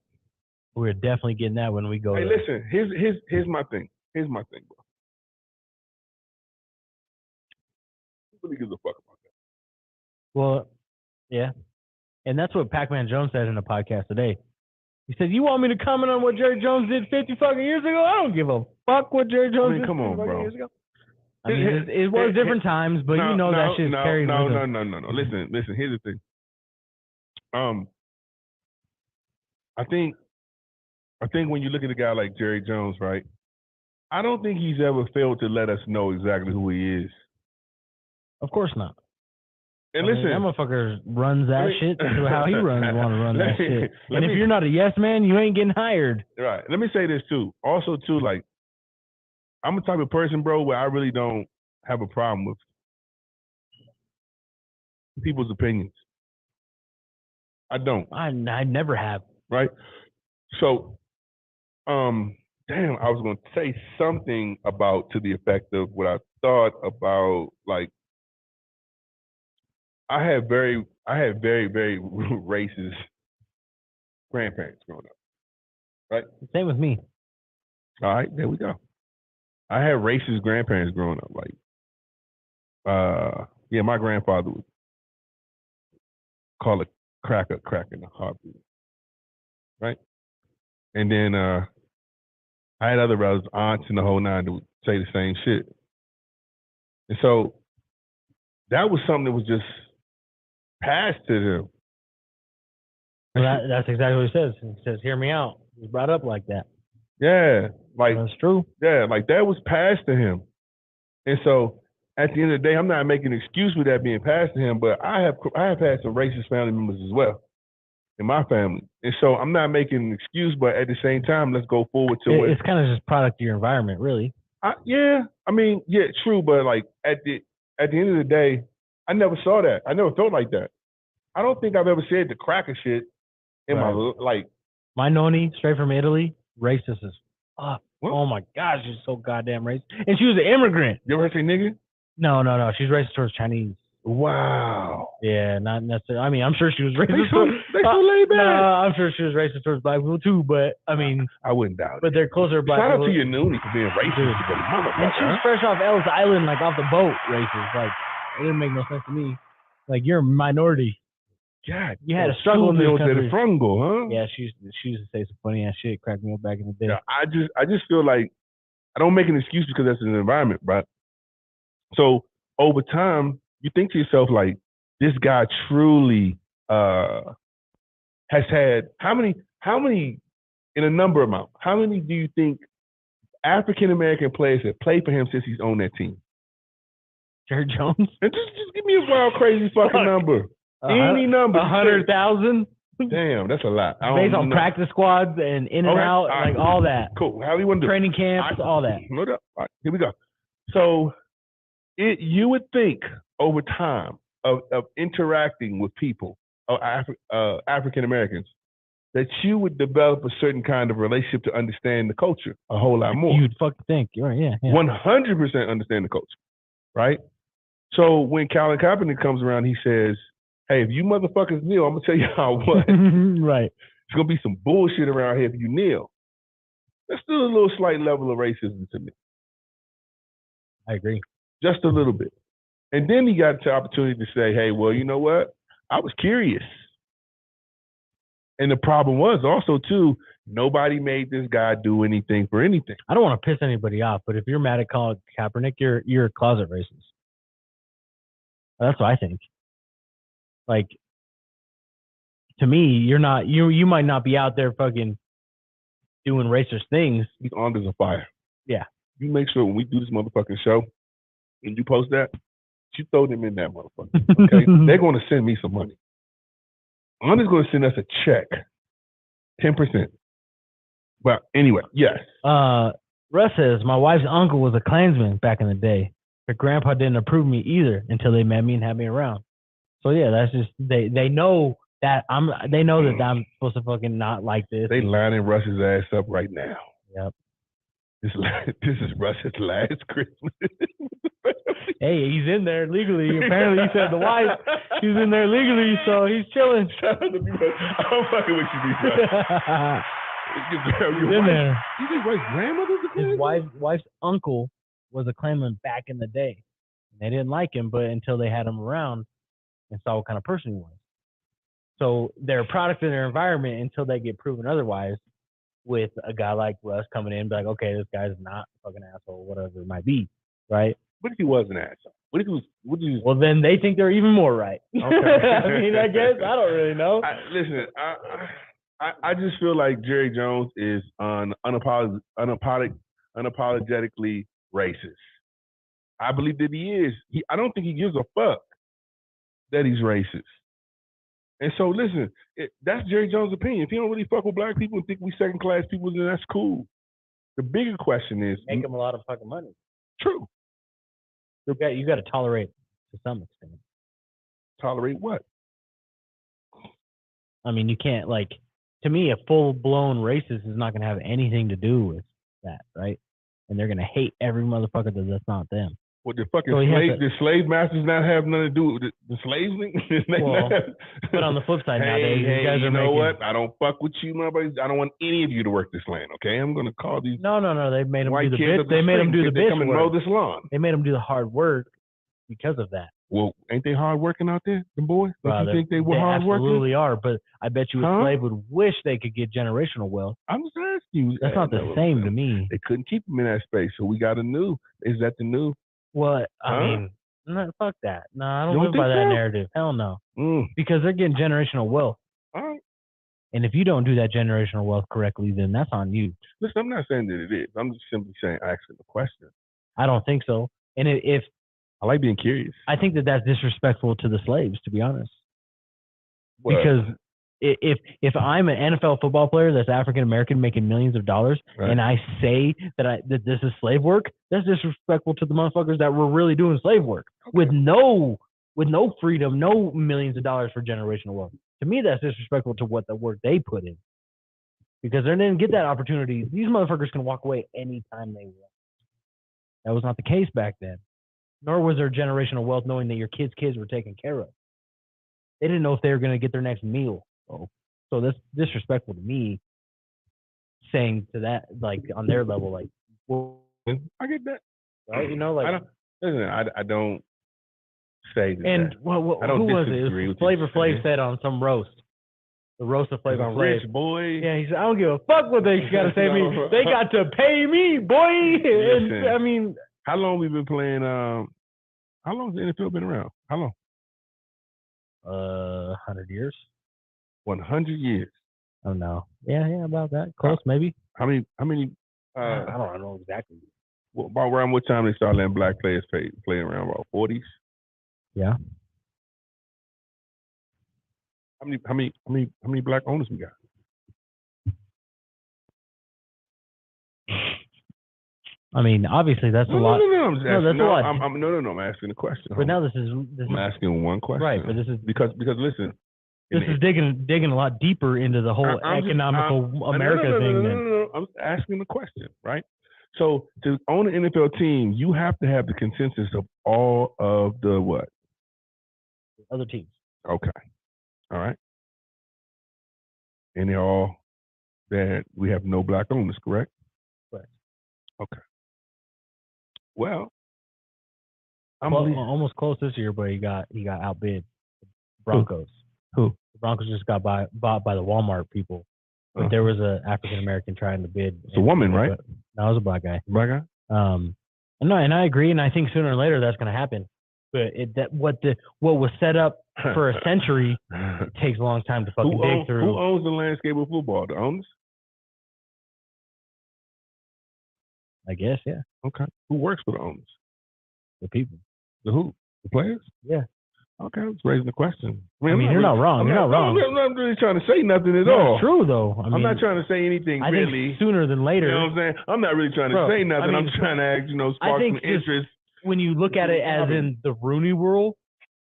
We're definitely getting that when we go. Hey, listen. Here's my thing. Here's my thing, bro. Who really gives a fuck about that? Well, yeah, and that's what Pac-Man Jones said in a podcast today. He said, "You want me to comment on what Jerry Jones did 50 fucking years ago? I don't give a fuck what Jerry Jones did 50 fucking years ago." I mean, it was different times, but that shit's carried with him. No. Listen. Here's the thing. I think when you look at a guy like Jerry Jones, right? I don't think he's ever failed to let us know exactly who he is. Of course not. And listen, that motherfucker runs that shit to how he want to run that shit. And if you're not a yes man, you ain't getting hired. Right. Let me say this too. Also too, like, I'm the type of person, bro, where I really don't have a problem with people's opinions. I don't. I never have. Right? So, damn, I was going to say something about to the effect of what I thought about, like, I had very, very racist grandparents growing up, right? Same with me. All right, there we go. I had racist grandparents growing up. Like, yeah, my grandfather would call a crack in the heartbeat, right? And then I had other brothers, aunts, and the whole nine that would say the same shit. And so that was something that was just passed to them. Well, that's exactly what he says. He says, "Hear me out." He's brought up like that. Yeah, like that's true. Yeah, like that was passed to him. And so at the end of the day, I'm not making an excuse with that being passed to him, but I have had some racist family members as well in my family. And so I'm not making an excuse, but at the same time, let's go forward to it's kind of just product of your environment, really. Yeah, true, but like at the end of the day, I never saw that. I never felt like that. I don't think I've ever said the cracker shit in my like. My noni, straight from Italy, racist as fuck. Oh my gosh, she's so goddamn racist. And she was an immigrant. You ever say nigga? No. She's racist towards Chinese. Wow. Yeah, not necessarily. I mean, I'm sure she was racist. They so laid back. No, I'm sure she was racist towards black people too, but I mean, I wouldn't doubt it. But they're closer to black people. Shout out to your noonie for being racist. And she was fresh off Ellis Island, like off the boat, racist. Like, it didn't make no sense to me. Like, you're a minority. God, you had a struggle in this country. Frungle, huh? Yeah, she used to say some funny ass shit, cracked me up back in the day. Yeah, I just feel like I don't make an excuse because that's an environment, right? So over time, you think to yourself like, this guy truly has had how many in a number amount? How many do you think African American players have played for him since he's on that team? Jerry Jones. And just give me a wild, crazy fucking number. Any number. 100,000. Damn, that's a lot. Based on practice squads and in and out, like all that. Cool. How do you want to do? Training camps, all that. Look up. All right, here we go. So, you would think over time of interacting with people, African Americans, that you would develop a certain kind of relationship to understand the culture a whole lot more. You'd fucking think. You're right, yeah. 100% understand the culture, right? So when Colin Kaepernick comes around, he says, hey, if you motherfuckers kneel, I'm going to tell you how what. Right. It's going to be some bullshit around here if you kneel. That's still a little slight level of racism to me. I agree. Just a little bit. And then he got the opportunity to say, hey, well, you know what? I was curious. And the problem was also, too, nobody made this guy do anything for anything. I don't want to piss anybody off, but if you're mad at Colin Kaepernick, you're a closet racist. That's what I think. Like, to me, you're not. You might not be out there fucking doing racist things. He's armed as a fire. Yeah. You make sure when we do this motherfucking show, and you post that, you throw them in that motherfucker. Okay, they're going to send me some money. I'm just going to send us a check, 10%. Well, anyway, yes. Russ says my wife's uncle was a Klansman back in the day. Her grandpa didn't approve me either until they met me and had me around. So yeah, that's just they know that I'm supposed to fucking not like this. They lining Russ's ass up right now. Yep. This is Russ's last Christmas. Hey, he's in there legally. Apparently, he said the wife, she's in there legally, so he's chilling. I'm fucking with you, B-bro. He's in there. You think Russ's grandmother's a Klansman? His wife's uncle was a Klansman back in the day. They didn't like him, but until they had him around and saw what kind of person he was. So they're a product of their environment until they get proven otherwise. With a guy like Russ coming in and be like, okay, this guy's not a fucking asshole, whatever it might be, right? What if he was an asshole? What if he was? Well, then they think they're even more right. Okay. I mean, I guess I don't really know. Listen, I just feel like Jerry Jones is unapologetically racist. I believe that he is. I don't think he gives a fuck that he's racist. And so, listen, that's Jerry Jones' opinion. If he don't really fuck with black people and think we second-class people, then that's cool. The bigger question is... Make him a lot of fucking money. True. You got to tolerate to some extent. Tolerate what? I mean, you can't, like, to me, a full-blown racist is not going to have anything to do with that, right? And they're going to hate every motherfucker that's not them. What the fucking the slave masters not have nothing to do with the slaves? Well, but on the flip side, nowadays, hey, guys you are know making... what? I don't fuck with you, motherfuckers. I don't want any of you to work this land, okay? I'm going to call these... No. They made them do the bitch. They made them do the bitch come and mow this lawn. They made them do the hard work because of that. Well, ain't they hard working out there, the boys? Don't you think they were hard working? They absolutely are, but I bet you a slave would wish they could get generational wealth. I'm just asking you. That's not the same to me. They couldn't keep them in that space, so we got a new. Is that the new? Well, I mean, no, fuck that. No, I don't live by that narrative. Hell no. Because they're getting generational wealth. All right. And if you don't do that generational wealth correctly, then that's on you. Listen, I'm not saying that it is. I'm just simply saying, asking the question. I don't think so. And if I like being curious. I think that's disrespectful to the slaves, to be honest. What? Because if I'm an NFL football player that's African American making millions of dollars, and I say that this is slave work, that's disrespectful to the motherfuckers that were really doing slave work with no freedom, no millions of dollars for generational wealth. To me, that's disrespectful to what the work they put in. Because they didn't get that opportunity. These motherfuckers can walk away anytime they want. That was not the case back then. Nor was there generational wealth knowing that your kids' were taken care of. They didn't know if they were going to get their next meal. So that's disrespectful to me, saying to that, like, on their level, like, well, I get that. Right? You know, like, I don't say that. And I don't who was disagree it? It was with Flavor Flav said on some roast. The roast of Flavor Flav. Rich boy. Yeah, he said, I don't give a fuck what they got to say to me. They got to pay me, boy. And, I mean, how long we been playing? How long has the NFL been around? How long? 100 years. 100 years. Oh no. Yeah, about that. Close, maybe. How many? I don't know exactly. About around what time they started letting black players play around? About 40s. Yeah. How many black owners we got? I mean, obviously that's a lot. No, that's a lot. I'm asking a question. But now this is asking one question. Right, but this is because listen. This is digging a lot deeper into the whole economical America thing. No. I'm asking a question, right? So to own an NFL team, you have to have the consensus of all of the what? Other teams. Okay. All right. And they're all that we have no black owners, correct? Correct. Okay. Well, I'm almost close this year, but he got outbid. Broncos. Who? The Broncos just got bought by the Walmart people. But there was a African American trying to bid. It's a woman, right? No, it was a black guy. Black guy. And I agree, and I think sooner or later that's going to happen. But what was set up for a century takes a long time to fucking dig through. Who owns the landscape of football? The owners? I guess, yeah. Okay. Who works for the owners? The people. The who? The players? Yeah. Okay, I was raising the question. I mean, you're not wrong. You're not wrong. I'm not really trying to say nothing at all. It's true, though. I'm not trying to say anything really. Think sooner than later. You know what I'm saying? I'm not really trying to say nothing. I'm trying to ask, spark some interest. When you look at it as in the Rooney Rule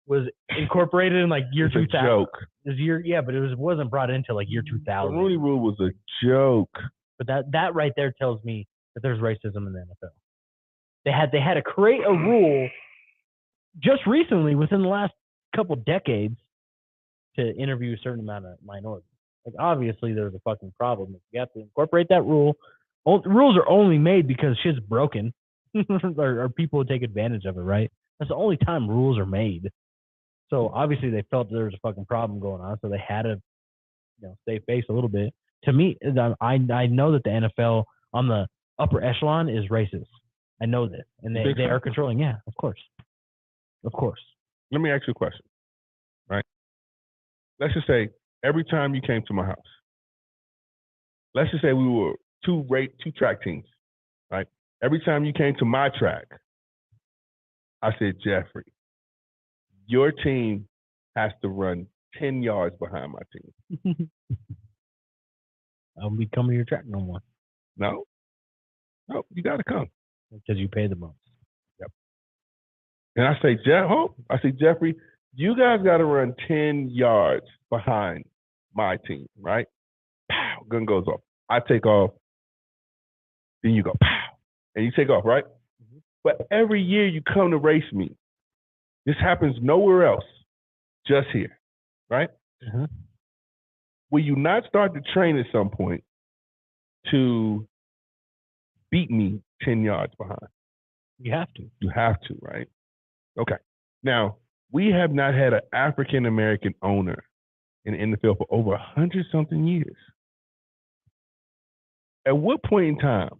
was incorporated in like year 2000. A joke. But it wasn't brought into like year 2000. The Rooney Rule was a joke. But that right there tells me that there's racism in the NFL. They had to create a rule just recently within the last couple decades to interview a certain amount of minorities. Like obviously there's a fucking problem. You have to incorporate that rule. Rules are only made because shit's broken or people would take advantage of it, right? That's the only time rules are made. So obviously they felt there was a fucking problem going on, so they had to save face a little bit. To me, I know that the NFL on the upper echelon is racist. I know this. And they are controlling. Yeah, of course. Of course. Let me ask you a question, right? Let's just say every time you came to my house, let's just say we were two track teams, right? Every time you came to my track, I said, Jeffrey, your team has to run 10 yards behind my team. I won't be coming to your track no more. No, you got to come. Because you pay the most. Yep. And I say, Jeffrey, you guys got to run 10 yards behind my team, right? pow, gun goes off. I take off, then you go pow, and you take off, right? Mm-hmm. But every year you come to race me. This happens nowhere else, just here, right? Mm-hmm. Will you not start to train at some point to beat me 10 yards behind? You have to. You have to, right? Okay. Now, we have not had an African-American owner in the NFL for over 100-something years. At what point in time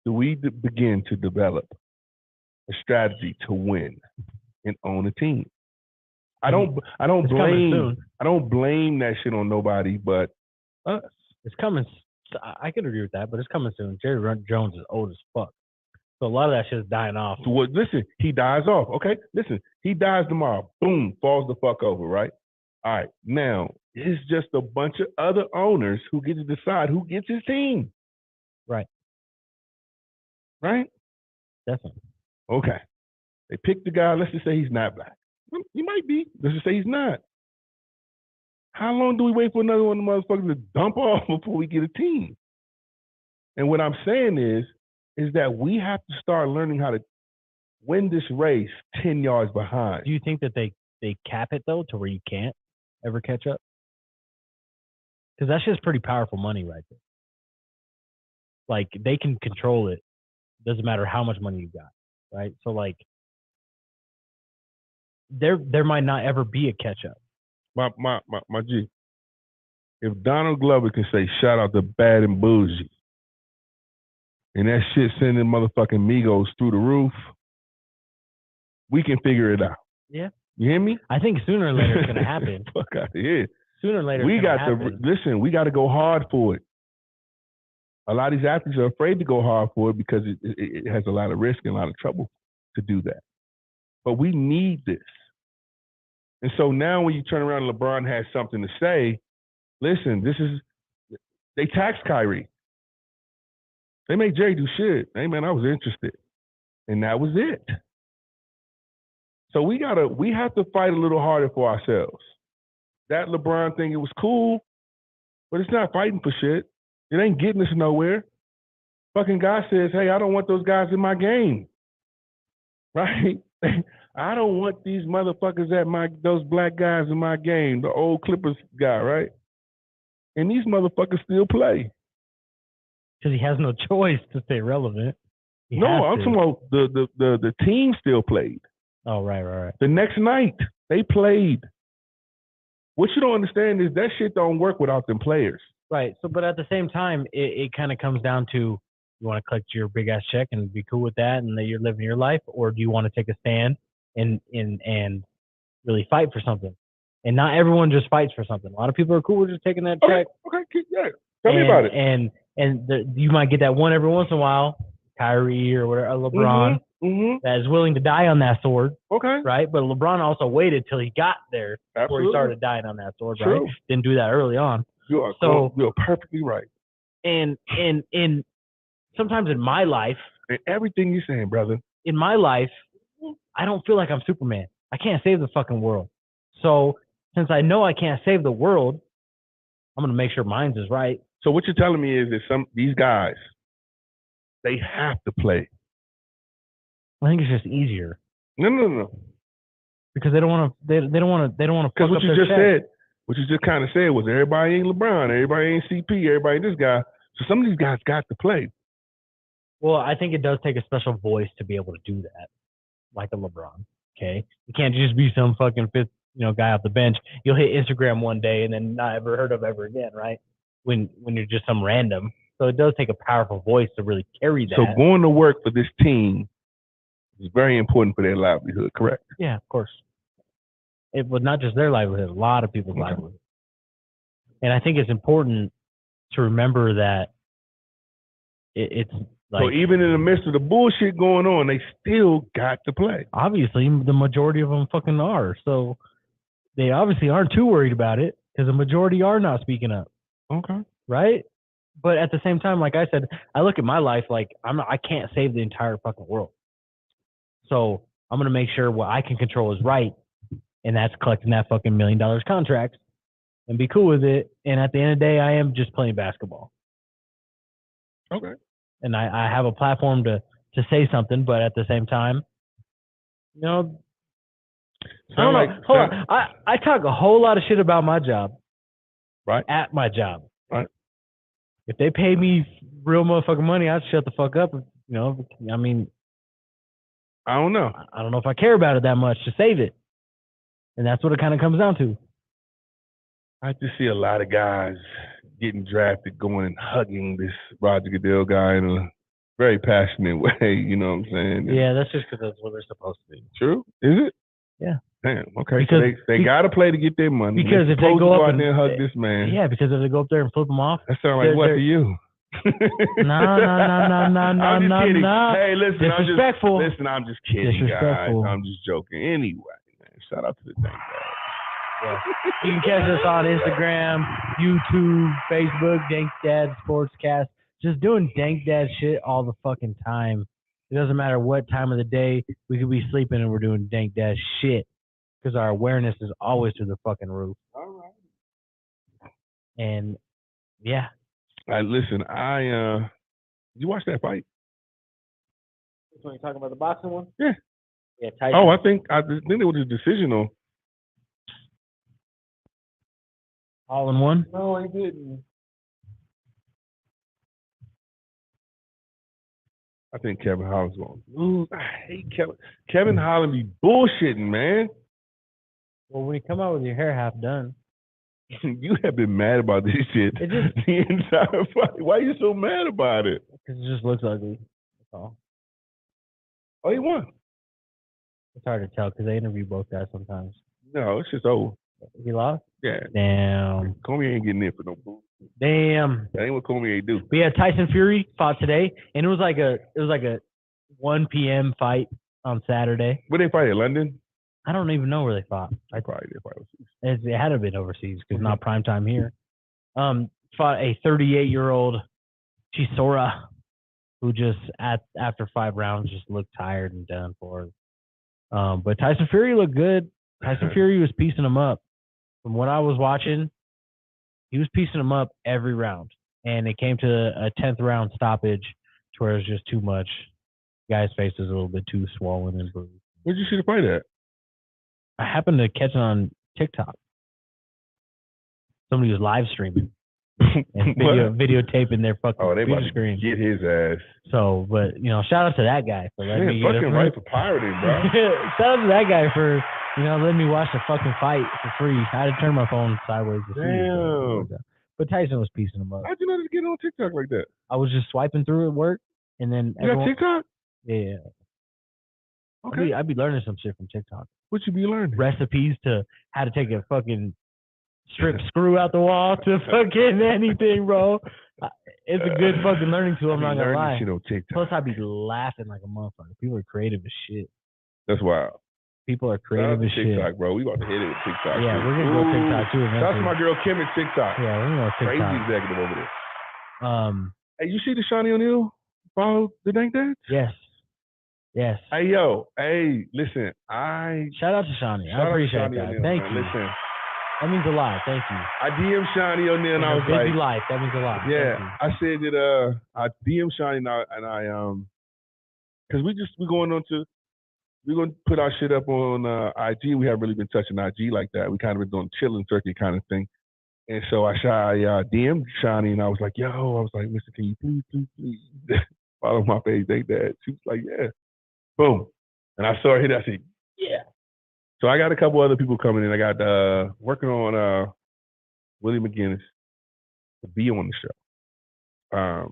do we begin to develop a strategy to win and own a team? I don't blame that shit on nobody but us. It's coming. I could agree with that, but it's coming soon. Jerry Jones is old as fuck, so a lot of that shit is dying off. So listen, he dies off. Okay, listen, he dies tomorrow. Boom, falls the fuck over. Right. All right. Now it's just a bunch of other owners who get to decide who gets his team. Right. Right. Definitely. Okay. They pick the guy. Let's just say he's not black. He might be. Let's just say he's not. How long do we wait for another one of the motherfuckers to dump off before we get a team? And what I'm saying is that we have to start learning how to win this race 10 yards behind. Do you think that they cap it, though, to where you can't ever catch up? Because that's just pretty powerful money right there. Like, they can control it. Doesn't matter how much money you got, right? So, like, there might not ever be a catch-up. My G, if Donald Glover can say shout out to Bad and Bougie, and that shit sending motherfucking Migos through the roof, we can figure it out. Yeah. You hear me? I think sooner or later it's going to happen. Fuck out of here. Sooner or later we it's got to happen. Listen, we got to go hard for it. A lot of these athletes are afraid to go hard for it because it has a lot of risk and a lot of trouble to do that. But we need this. And so now when you turn around and LeBron has something to say, listen, they taxed Kyrie. They made Jerry do shit. Hey, man, I was interested. And that was it. So we have to fight a little harder for ourselves. That LeBron thing, it was cool, but it's not fighting for shit. It ain't getting us nowhere. Fucking guy says, hey, I don't want those guys in my game. Right? I don't want these motherfuckers those black guys in my game, the old Clippers guy, right? And these motherfuckers still play. Because he has no choice to stay relevant. No, I'm talking about the team still played. Oh, right. The next night, they played. What you don't understand is that shit don't work without them players. Right. So, but at the same time, it kind of comes down to, you want to collect your big ass check and be cool with that and that you're living your life, or do you want to take a stand and really fight for something? And not everyone just fights for something. A lot of people are cool with just taking that check. Okay, yeah. Tell me about it. And you might get that one every once in a while, Kyrie or whatever, LeBron, that is willing to die on that sword. Okay. Right? But LeBron also waited till he got there before he started dying on that sword, right? Didn't do that early on. You're perfectly right. And sometimes in my life, and everything you're saying, brother, in my life, I don't feel like I'm Superman. I can't save the fucking world. So since I know I can't save the world, I'm going to make sure mine's is right. So what you're telling me is that these guys, they have to play. I think it's just easier. No. Because they don't want to. They don't want to. Because what you just said, what you just kind of said was everybody ain't LeBron, everybody ain't CP, everybody this guy. So some of these guys got to play. Well, I think it does take a special voice to be able to do that, like a LeBron. Okay, you can't just be some fucking fifth, guy off the bench. You'll hit Instagram one day and then not ever heard of ever again, right? When you're just some random. So it does take a powerful voice to really carry that. So going to work for this team is very important for their livelihood, correct? Yeah, of course. It was not just their livelihood, a lot of people's livelihood. And I think it's important to remember that it's like... So even in the midst of the bullshit going on, they still got to play. Obviously, the majority of them fucking are. So they obviously aren't too worried about it because the majority are not speaking up. Okay. Right? But at the same time, like I said, I look at my life like I can't save the entire fucking world. So I'm going to make sure what I can control is right, and that's collecting that fucking $1 million contract and be cool with it. And at the end of the day, I am just playing basketball. Okay. And I have a platform to say something, but at the same time, you know, I don't know. Hold on. I talk a whole lot of shit about my job. Right. At my job. Right. If they pay me real motherfucking money, I'd shut the fuck up. You know, I mean, I don't know. I don't know if I care about it that much to save it. And that's what it kind of comes down to. I just see a lot of guys getting drafted going and hugging this Roger Goodell guy in a very passionate way. You know what I'm saying? Yeah, that's just because that's what they're supposed to be. True? Is it? Yeah. Damn. Okay. Because so they got to play to get their money. Because if they go up and there and hug this man. Yeah, because if they go up there and flip them off. That sounds like what to you? No. I'm just kidding. No. Hey, listen. Disrespectful. I'm just kidding, guys. I'm just joking. Anyway, man, shout out to the Dank Dad. Yeah. You can catch us on Instagram, YouTube, Facebook, Dank Dad Sportscast. Just doing Dank Dad shit all the fucking time. It doesn't matter what time of the day. We could be sleeping and we're doing Dank Dad shit because our awareness is always through the fucking roof. All right. And yeah. Listen, you watch that fight? This one you talking about the boxing one? Yeah. Yeah. Tyson. Oh, I think it was a decision on. All in one? No, he didn't. I think Kevin Holland's going to lose. I hate Kevin. Kevin Holland be bullshitting, man. Well, when you come out with your hair half done. You have been mad about this shit the entire fight. Why are you so mad about it? Because it just looks ugly. That's all. Oh, he won. It's hard to tell because they interview both guys sometimes. No, it's just over. He lost? Yeah. Damn. Comey ain't getting in for no bull. Damn. That ain't what Comey ain't do. But yeah, Tyson Fury fought today, and it was like a 1 p.m. fight on Saturday. Where they fight in London? I don't even know where they fought. They fight overseas. It had to have been overseas because not prime time here. Fought a 38-year-old Chisora who just after 5 rounds just looked tired and done for. But Tyson Fury looked good. Tyson Fury was piecing him up. From what I was watching, he was piecing him up every round. And it came to a 10th round stoppage to where it was just too much. Guy's face was a little bit too swollen and bruised. Where'd you see the fight at? I happened to catch it on TikTok. Somebody was live streaming and videotaping their fucking screen. Get his ass. So, but shout out to that guy for letting me get fucking right for pirating, bro. Shout out to that guy for letting me watch the fucking fight for free. I had to turn my phone sideways to see it. But Tyson was piecing him up. How'd you know to get on TikTok like that? I was just swiping through at work, and then you got TikTok? Yeah. Okay. I'd be learning some shit from TikTok. What you be learning? Recipes to how to take a fucking strip screw out the wall to fucking anything, bro. It's a good fucking learning tool. I'm not gonna lie. Shit on TikTok. Plus, I'd be laughing like a motherfucker. People are creative as shit. That's wild. People are creative as shit. TikTok, bro. We about to hit it with TikTok. Yeah, we're gonna go TikTok too. Shout out to my girl Kim at TikTok. Yeah, we're gonna go TikTok. Crazy executive over there. Hey, you see the Shawnee O'Neal follow the Dank Dads? Yes. Yes. Hey, yo. Hey, listen. Shout out to Shawnee. I appreciate that. Thank you. Listen. That means a lot. Thank you. I DM'd Shawnee O'Neal and I was busy life. That means a lot. Yeah. I said that I DM'd Shawnee and I because we're going to put our shit up on IG. We haven't really been touching IG like that. We kind of been doing chilling turkey kind of thing. And so I DM'd Shawnee and I was like, listen, can you please follow my page, Dank Dad? She was like, yeah. Boom. And I saw her hit. I said, yeah. So I got a couple other people coming in. I got working on Willie McGinnis to be on the show.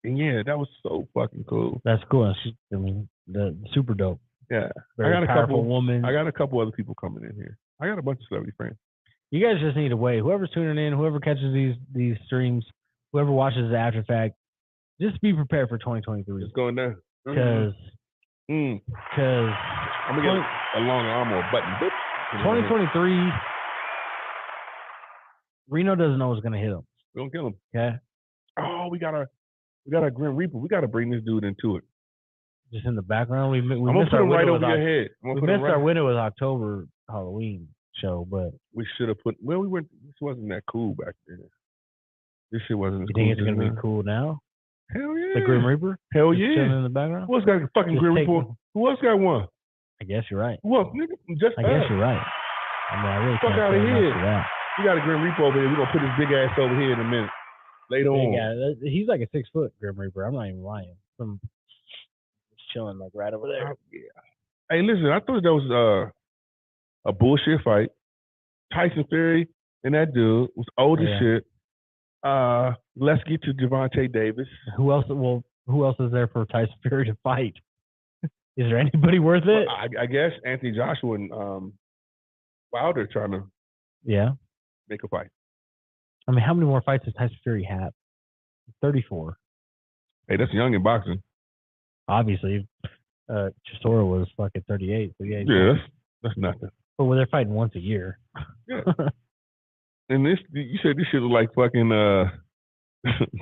And yeah, that was so fucking cool. That's cool. The super dope. Yeah. Very I got powerful woman. I got a couple other people coming in here. I got a bunch of celebrity friends. You guys just need to wait. Whoever's tuning in, whoever catches these streams, whoever watches the after fact, just be prepared for 2023. It's going down. Because I'm gonna get a long arm or a button. 2023, Reno doesn't know what's gonna hit him. We're gonna kill him. Okay. Oh, we got a Grim Reaper. We gotta bring this dude into it. Just in the background, we I'm gonna put him right over your head. We missed our window with October Halloween. show, but we should have put. Well, we weren't. This wasn't that cool back then. This shit wasn't. You think it's gonna be cool now? Hell yeah. The Grim Reaper? Hell Just yeah. chilling in the background? Who else got a fucking Grim Reaper? Who else got one? I guess you're right. Who else, nigga? Just I guess you're right. I mean, I really fuck can't out of say much here. to that. We got a Grim Reaper over here. We're gonna put his big ass over here in a minute. Later on. Yeah, he's like a 6-foot Grim Reaper. I'm not even lying. Some chilling like right over there. Yeah. Hey, listen, I thought that was a bullshit fight. Tyson Fury and that dude was old as shit. Let's get to Gervonta Davis. Who else is there for Tyson Fury to fight? Is there anybody worth it? Well, I guess Anthony Joshua and Wilder trying to make a fight. I mean, how many more fights does Tyson Fury have? 34. Hey, that's young in boxing. Obviously, Chisora was fucking 38. So yeah, that's nothing. But they're fighting once a year. Yeah. And you said this shit was like fucking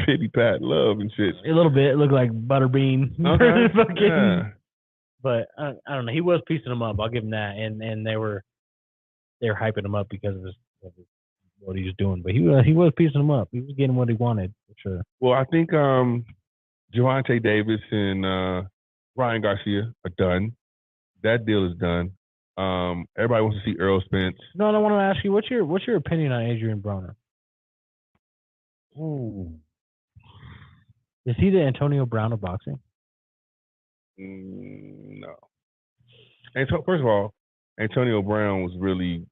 Pity Pat Love and shit. A little bit. It looked like Butterbean. Okay. Yeah. But I don't know. He was piecing them up. I'll give him that. And they were hyping him up because of what he was doing. But he was piecing them up. He was getting what he wanted for sure. Well, I think Gervonta Davis and Ryan Garcia are done. That deal is done. Everybody wants to see Earl Spence. No, I want to ask you, what's your opinion on Adrian Broner? Ooh. Is he the Antonio Brown of boxing? No. First of all, Antonio Brown was really.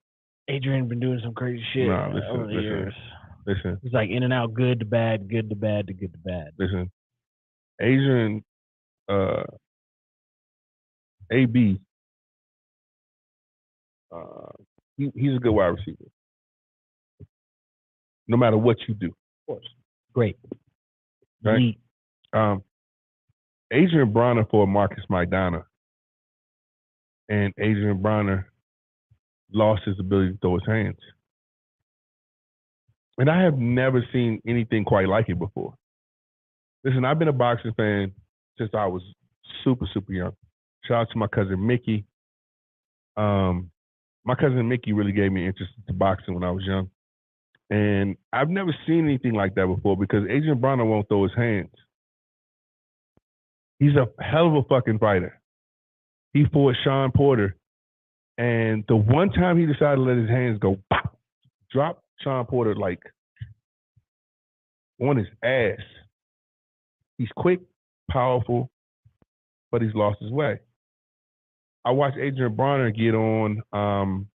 Adrian been doing some crazy shit over the years. Listen. He's like in and out, good to bad, good to bad to good to bad. Listen, Adrian, AB. He's a good wide receiver. No matter what you do. Of course. Great. Right? Adrian Broner for Marcus Maidana. And Adrian Broner lost his ability to throw his hands. And I have never seen anything quite like it before. Listen, I've been a boxing fan since I was super, super young. Shout out to my cousin Mickey. My cousin Mickey really gave me interest in boxing when I was young. And I've never seen anything like that before because Adrian Broner won't throw his hands. He's a hell of a fucking fighter. He fought Sean Porter. And the one time he decided to let his hands go, pop, drop Sean Porter like on his ass. He's quick, powerful, but he's lost his way. I watched Adrian Broner get on,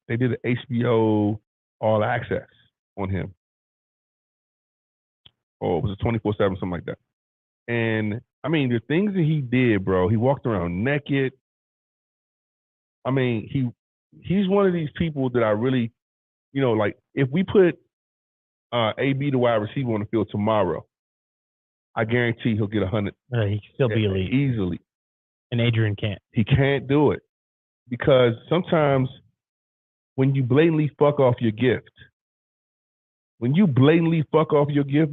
they did an HBO All Access on him. Or was it 24/7, something like that. And, I mean, the things that he did, bro, he walked around naked. I mean, he's one of these people that I really, like, if we put AB, the wide receiver, on the field tomorrow, I guarantee he'll get 100. He can still be elite. Easily. And Adrian can't. He can't do it. Because sometimes when you blatantly fuck off your gift,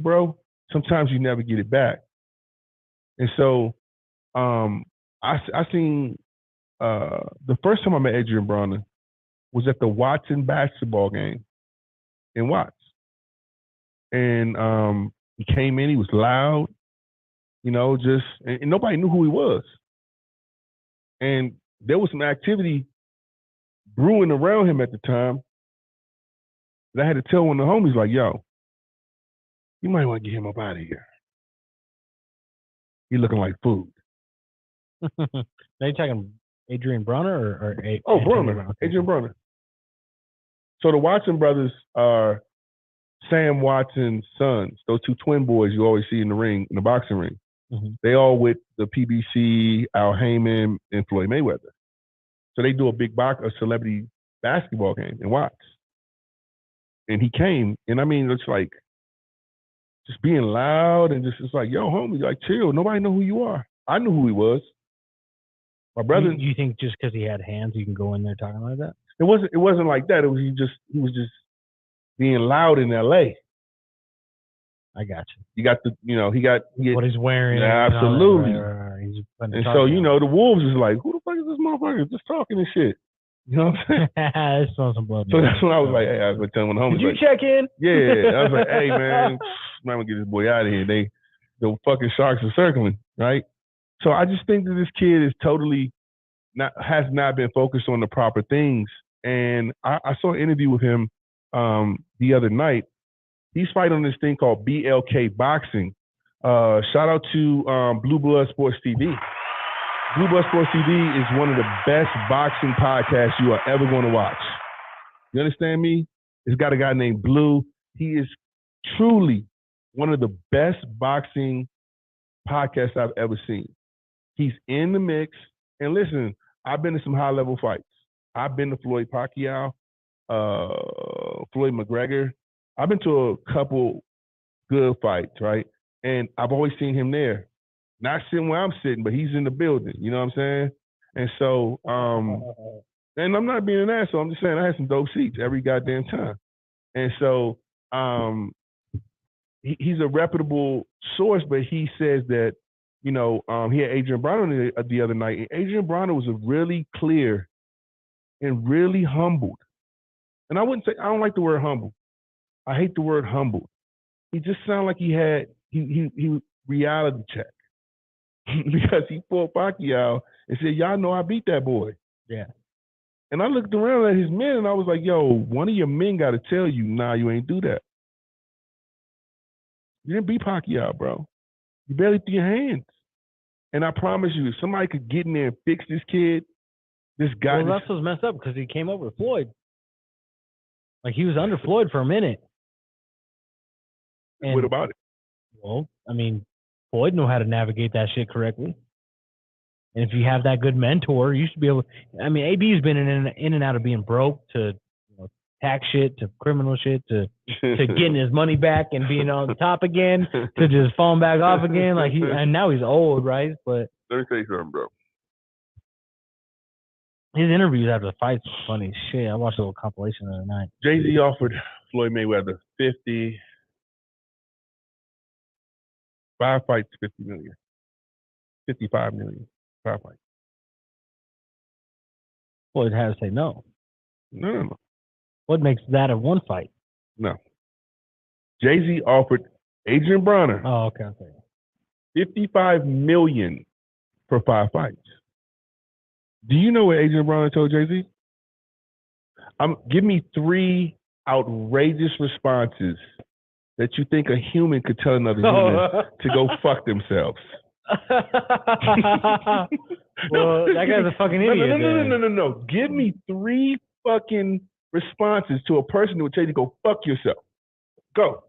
bro, sometimes you never get it back. And so I seen the first time I met Adrian Broner was at the Watson basketball game in Watts. And he came in, he was loud, and nobody knew who he was. And there was some activity brewing around him at the time that I had to tell one of the homies, like, yo, you might want to get him up out of here. He looking like food. Now you talking Adrian Broner or Broner. Adrian Broner. So the Watson brothers are Sam Watson's sons. Those two twin boys you always see in the ring, in the boxing ring. Mm-hmm. They all with the PBC, Al Heyman, and Floyd Mayweather. So they do a celebrity basketball game in Watts. And he came, and I mean, it's like just being loud and just, it's like, yo, homie, like, chill. Nobody know who you are. I knew who he was. My brother. You think just because he had hands, you can go in there talking like that? It wasn't like that. It was he was just being loud in L.A. I got you. You got what he's wearing. Yeah, absolutely. Right. And so, the Wolves is like, who the fuck is this motherfucker just talking and shit? You know what I'm saying? It's on some blood. So that's when I was like, hey, I was telling the homies, did you like, check in? Yeah. I was like, hey, man, I'm going to get this boy out of here. The fucking sharks are circling, right? So I just think that this kid is totally has not been focused on the proper things. And I saw an interview with him the other night. He's fighting on this thing called BLK Boxing. Shout out to Blue Blood Sports TV. Blue Blood Sports TV is one of the best boxing podcasts you are ever going to watch. You understand me? It's got a guy named Blue. He is truly one of the best boxing podcasts I've ever seen. He's in the mix. And listen, I've been to some high-level fights. I've been to Floyd Pacquiao, Floyd McGregor. I've been to a couple good fights, right? And I've always seen him there. Not sitting where I'm sitting, but he's in the building. You know what I'm saying? And so, and I'm not being an asshole. I'm just saying I had some dope seats every goddamn time. And so he's a reputable source, but he says that, he had Adrian Broner the other night. And Adrian Broner was really clear and really humbled. And I wouldn't say, I don't like the word humble. I hate the word humble. He just sounded like he reality check. Because he fought Pacquiao and said, y'all know I beat that boy. Yeah. And I looked around at his men and I was like, yo, one of your men got to tell you, nah, you ain't do that. You didn't beat Pacquiao, bro. You barely threw your hands. And I promise you, if somebody could get in there and fix this kid, this guy. Well, that's what's messed up because he came over Floyd. Like, he was under Floyd for a minute. And, what about it? Well, I mean, Floyd knew how to navigate that shit correctly. And if you have that good mentor, you should be able. I mean, AB's been in and out of being broke to tax shit to criminal shit to getting his money back and being on the top again to just falling back off again. Like and now he's old, right? But let me tell you something, bro. His interviews after the fights were funny as shit. I watched a little compilation the other night. Jay-Z offered Floyd Mayweather 5 fights, $50 million. 55 million. 5 fights. Floyd had to say no. No. What makes that a one fight? No. Jay-Z offered Adrian Broner okay. $55 million for 5 fights. Do you know what Adrian Broner told Jay-Z? Give me 3 outrageous responses that you think a human could tell another human to go fuck themselves. Well, that guy's a fucking idiot. No. Give me 3 fucking responses to a person who would tell you to go fuck yourself. Go.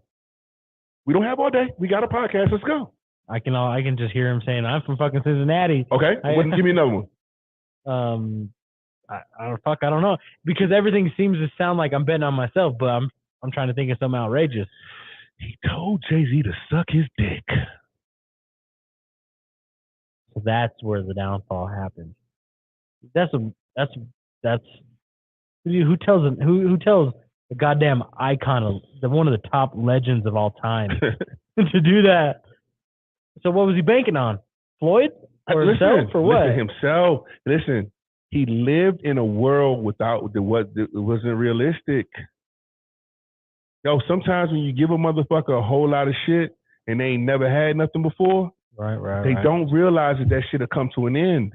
We don't have all day. We got a podcast. Let's go. I can just hear him saying, "I'm from fucking Cincinnati." Okay. Give me another one. I don't know, because everything seems to sound like I'm betting on myself, but I'm trying to think of something outrageous. He told Jay-Z to suck his dick. So that's where the downfall happens. That's who tells the goddamn icon of one of the top legends of all time to do that. So what was he banking on? Floyd or himself or what? Himself. Listen, he lived in a world without it wasn't realistic. Yo, sometimes when you give a motherfucker a whole lot of shit and they ain't never had nothing before, they don't realize that shit'll come to an end.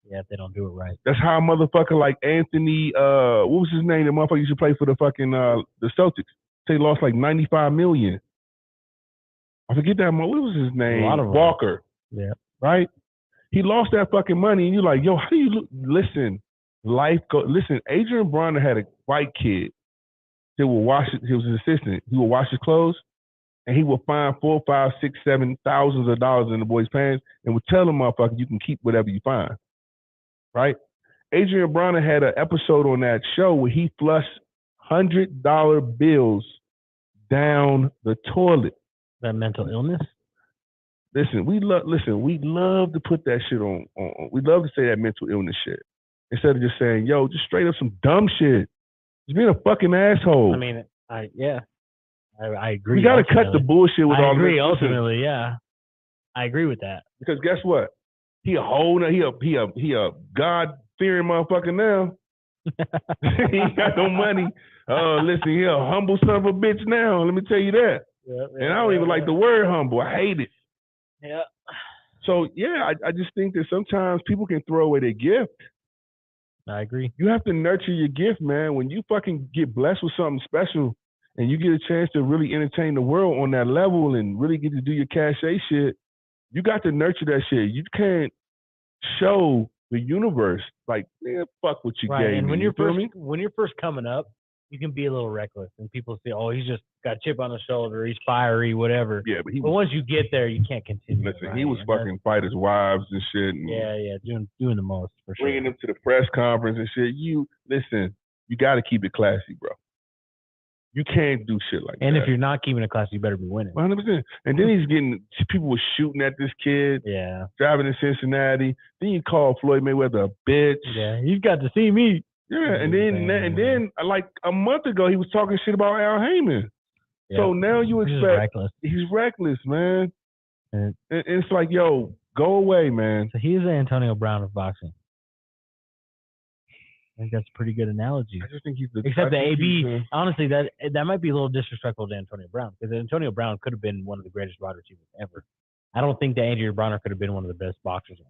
Yeah, if they don't do it right. That's how a motherfucker like Anthony, what was his name? The motherfucker used to play for the fucking the Celtics. They lost like $95 million. I forget that. What was his name? Walker. Yeah. Right? He lost that fucking money, and you're like, yo, how do you listen? Listen, Adrian Broner had a white kid that would wash it. He was his assistant. He would wash his clothes, and he would find $4,000, $5,000, $6,000, $7,000 of dollars in the boy's pants, and would tell the motherfucker, you can keep whatever you find. Right? Adrian Broner had an episode on that show where he flushed $100 bills down the toilet. That mental illness? Listen, we love to put that shit on. We love to say that mental illness shit instead of just saying, yo, just straight up some dumb shit. Just being a fucking asshole. I mean, I agree. We got to cut the bullshit with all of this. Ultimately, yeah. I agree with that. Because guess what? He a God-fearing motherfucker now. He ain't got no money. Oh, listen, he a humble son of a bitch now. Let me tell you that. And I don't even like the word humble. I hate it. Yeah. So, yeah, I just think that sometimes people can throw away their gift. I agree. You have to nurture your gift, man. When you fucking get blessed with something special and you get a chance to really entertain the world on that level and really get to do your cachet shit, you got to nurture that shit. You can't show the universe like, man, fuck what you Right. gave And me. when you're first coming up, you can be a little reckless, and people say, "Oh, he's just got a chip on his shoulder. He's fiery, whatever." Yeah, but once you get there, you can't continue. Listen, right? he was fucking fighters' wives and shit. And yeah, doing the most for sure. Bringing them to the press conference and shit. You got to keep it classy, bro. You can't do shit like that. And if you're not keeping it classy, you better be winning. 100%. And then people were shooting at this kid. Yeah. Driving in Cincinnati. Then you call Floyd Mayweather a bitch. Yeah, he's got to see me. Yeah, and then like a month ago he was talking shit about Al Heyman. Yep. So now you expect he's reckless, man. And it's like, yo, go away, man. So he's the Antonio Brown of boxing. I think that's a pretty good analogy. I just think he's the except the AB. Honestly, that might be a little disrespectful to Antonio Brown, because Antonio Brown could have been one of the greatest wide receivers ever. I don't think that Adrian Bronner could have been one of the best boxers ever.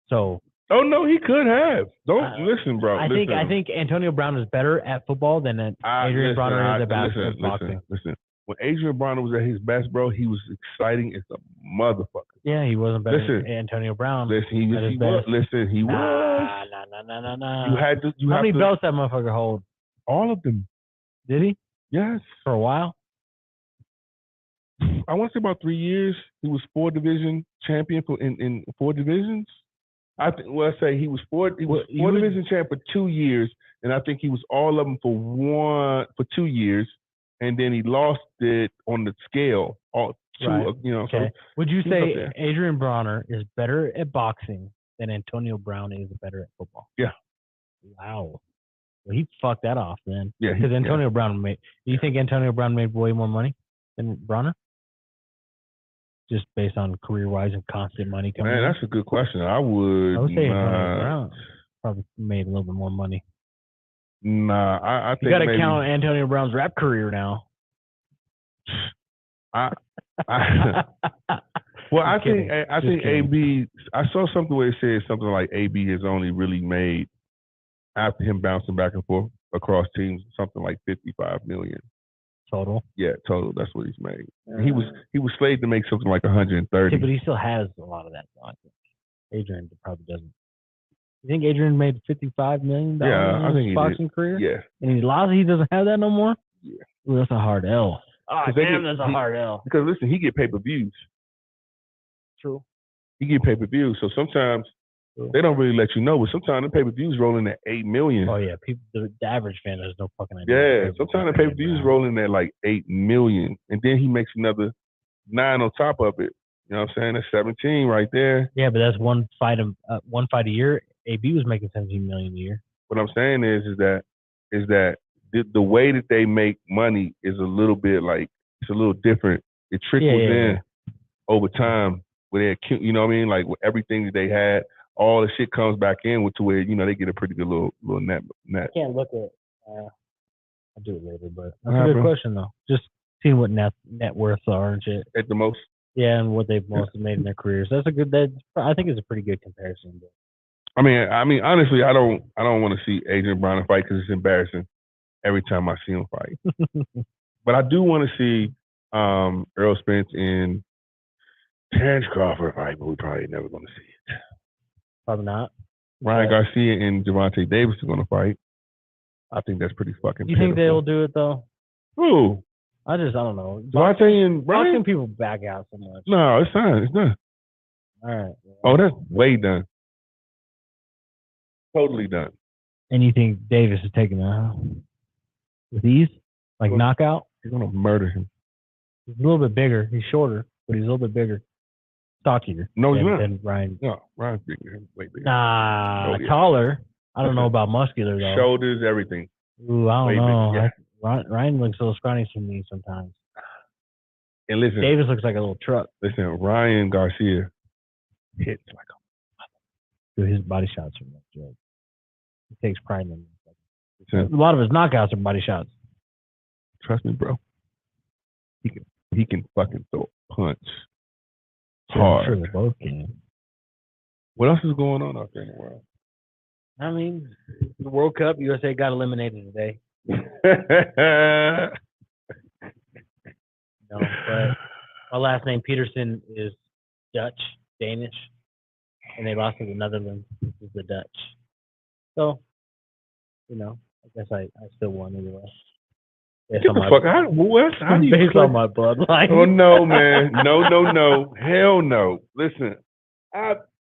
So. Oh no, he could have. Don't listen, bro. I think Antonio Brown is better at football than Adrian Bronner is at boxing. Listen. When Adrian Bronner was at his best, bro, he was exciting as a motherfucker. Yeah, he wasn't better than Antonio Brown. Listen, he was. Nah. How many belts that motherfucker hold? All of them. Did he? Yes. For a while? I want to say about 3 years. He was 4-division champion in 4 divisions. I say he was four division champ for 2 years, and I think he was all of them for 2 years, and then he lost it on the scale. Right. So would you say Adrian Bronner is better at boxing than Antonio Brown is better at football? Yeah. Wow. Well, he fucked that off then. Yeah. Because Antonio Brown do you think Antonio Brown made way more money than Bronner? Just based on career-wise and constant money coming in? Man, that's a good question. I would say Antonio Brown probably made a little bit more money. Nah, I think you got to count Antonio Brown's rap career now. I think AB. I saw something where it said something like AB has only really made, after him bouncing back and forth across teams, something like $55 million. Total? Yeah, total. That's what he's made. He was slated to make something like 130. Yeah, but he still has a lot of that. So I think Adrian probably doesn't. You think Adrian made $55 million in his boxing career? Yeah. And he doesn't have that no more? Yeah. Ooh, that's a hard L. Oh, damn, that's a hard L. Because listen, he get pay-per-views. True. He get pay-per-views. So sometimes they don't really let you know, but sometimes the pay-per-views rolling at $8 million. Oh yeah, the average fan has no fucking idea. Yeah, sometimes the pay-per-views rolling at like $8 million, and then he makes another 9 on top of it. You know what I'm saying? That's 17 right there. Yeah, but that's one fight a year. AB was making 17 million a year. What I'm saying is that the way that they make money is a little bit like, it's a little different. It trickles in over time where they, you know what I mean? Like with everything that they had, all the shit comes back in to where, they get a pretty good little net. I can't look at. I'll do it later, but that's a good question though. Just seeing what net worths are and shit. At the most. Yeah, and what they've mostly made in their careers. I think it's a pretty good comparison. But. I mean, honestly, I don't want to see Adrian Broner fight because it's embarrassing every time I see him fight. But I do want to see Errol Spence and Terrence Crawford fight, but we're probably never going to see it. Probably not. Ryan Garcia and Gervonta Davis are going to fight. I think that's pretty fucking You think they'll do it, though? Who? I don't know. Gervonta and Brian? Boxing people back out so much. No, it's fine. It's done. All right. Oh, that's way done. Totally done. And you think Davis is taking that with ease? Like knockout? He's going to murder him. He's a little bit bigger. He's shorter, but he's a little bit bigger. Stockier. No, he's not. Than Ryan. No, Ryan's bigger. Way bigger. Nah, taller. I don't know about muscular, though. Shoulders, everything. Ooh, I don't know. Yeah. Ryan looks a little scrawny to me sometimes. And listen. Davis looks like a little truck. Listen, Ryan Garcia hits like a... Dude, his body shots are like, he takes pride in them. Like A lot of his knockouts are body shots. Trust me, bro. He can fucking throw a punch hard. I'm sure they both can. What else is going on out there in the world? I mean, the World Cup, USA got eliminated today. No, but my last name Peterson is Dutch, Danish, and they lost to the Netherlands, which is the Dutch. So, I guess I still won anyway. Get the fuck out! How do you based on my bloodline? Oh no, man! No! Hell no! Listen,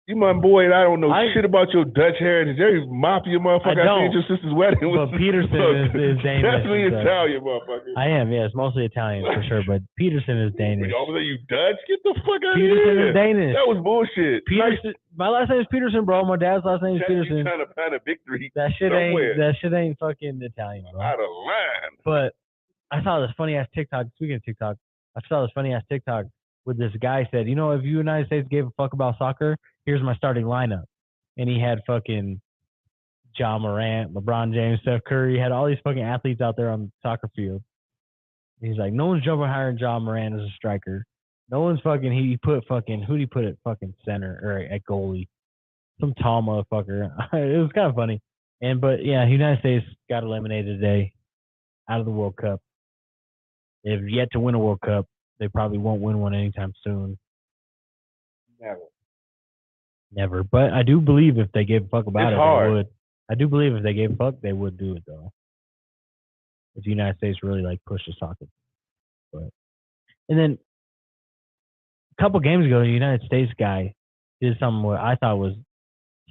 you my boy, and I don't know shit about your Dutch heritage. Every mafia motherfucker I seen at your sister's wedding. But Peterson is Danish. Definitely Italian, motherfucker. I am, yes, mostly Italian for sure. But Peterson is Danish. All of a sudden, you Dutch? Get the fuck out of here! Peterson is Danish. That was bullshit. Peterson. My last name is Peterson, bro. My dad's last name is Peterson. Trying to find a victory. That shit ain't fucking Italian, bro. Out of line. But I saw this funny ass TikTok. Speaking of TikTok, I saw this funny ass TikTok where this guy said, if the United States gave a fuck about soccer, here's my starting lineup. And he had fucking John Morant, LeBron James, Steph Curry. He had all these fucking athletes out there on the soccer field. And he's like, no one's jumping higher than John Morant as a striker. No one's fucking, who'd he put at fucking center or at goalie? Some tall motherfucker. It was kind of funny. But yeah, the United States got eliminated today out of the World Cup. They've yet to win a World Cup. They probably won't win one anytime soon. Never. But I do believe if they gave a fuck about they would. I do believe if they gave a fuck, they would do it though. If the United States really pushed the soccer. And then a couple games ago, the United States guy did something what I thought was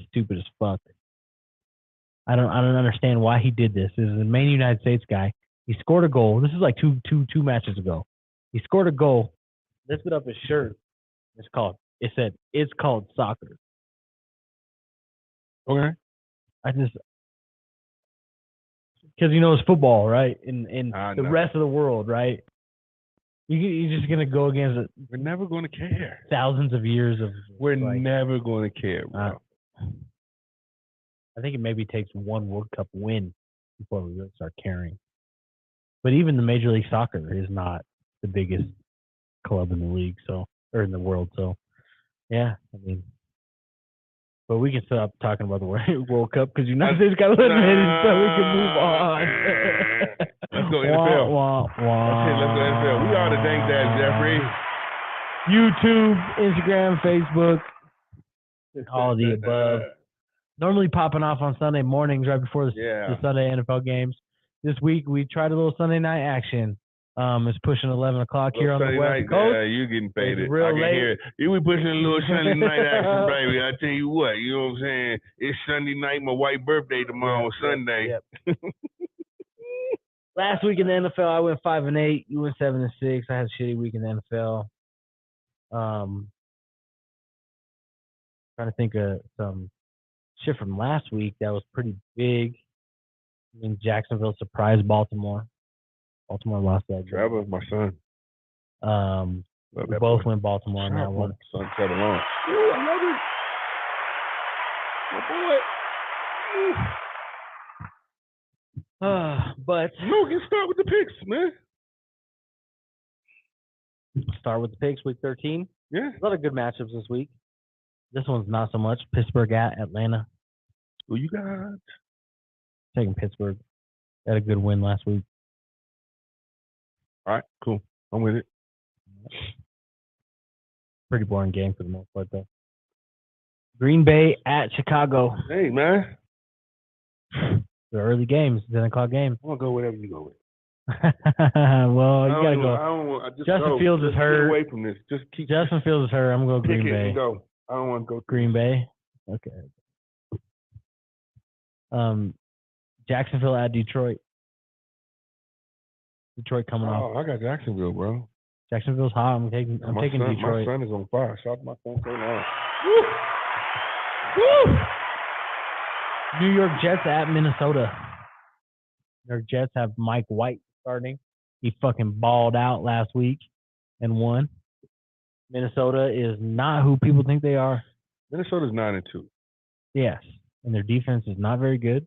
stupid as fuck. I don't understand why he did this. This is the main United States guy. He scored a goal. This is like two matches ago. He scored a goal, lifted up his shirt. It said it's called soccer. Okay. Because it's football, right? In the rest of the world, right? You're just gonna go against it. We're never gonna care. Thousands of years of. We're never gonna care, bro. I think it maybe takes one World Cup win before we really start caring. But even the Major League Soccer is not the biggest club in the league, or in the world. So, yeah, I mean, but we can stop talking about the World Cup because United States got eliminated, so we can move on. Let's go NFL. Okay, let's go NFL. We are the Dank Dads, Jeffrey. YouTube, Instagram, Facebook, all of the above. Normally popping off on Sunday mornings right before the Sunday NFL games. This week we tried a little Sunday night action. It's pushing 11 o'clock here on the West Coast. Yeah, you're getting faded. I can hear it. You be pushing a little Sunday night action, baby. I tell you what, you know what I'm saying? It's Sunday night, my white birthday tomorrow, Sunday. Yep. Last week in the NFL, I went 5-8. You went 7-6. I had a shitty week in the NFL. Trying to think of some shit from last week that was pretty big. I mean, Jacksonville surprised Baltimore. Baltimore lost that game. Trevor, my son. We both went Baltimore on that one. Son, Trevor Lawrence. Ooh, I love it. My boy. But Logan, start with the picks, man. Start with the picks, week 13. Yeah. A lot of good matchups this week. This one's not so much. Pittsburgh at Atlanta. Who you got? Taking Pittsburgh. Had a good win last week. All right, cool. I'm with it. Pretty boring game for the most part, though. Green Bay at Chicago. Hey, man. The early games, 10 o'clock game. I'm going to go whatever you go with. Well, you got to go. Justin Fields is hurt. Get away from this. Just keep. Justin Fields is hurt. I'm going to go Green Bay. And go. I don't want to go. Green Bay? Okay. Jacksonville at Detroit. Detroit coming off. Oh, I got Jacksonville, bro. Jacksonville's hot. I'm taking Detroit. My son is on fire. Shout out to my son so now. Woo! Woo! New York Jets at Minnesota. New York Jets have Mike White starting. He fucking balled out last week and won. Minnesota is not who people think they are. Minnesota's 9-2. Yes. And their defense is not very good.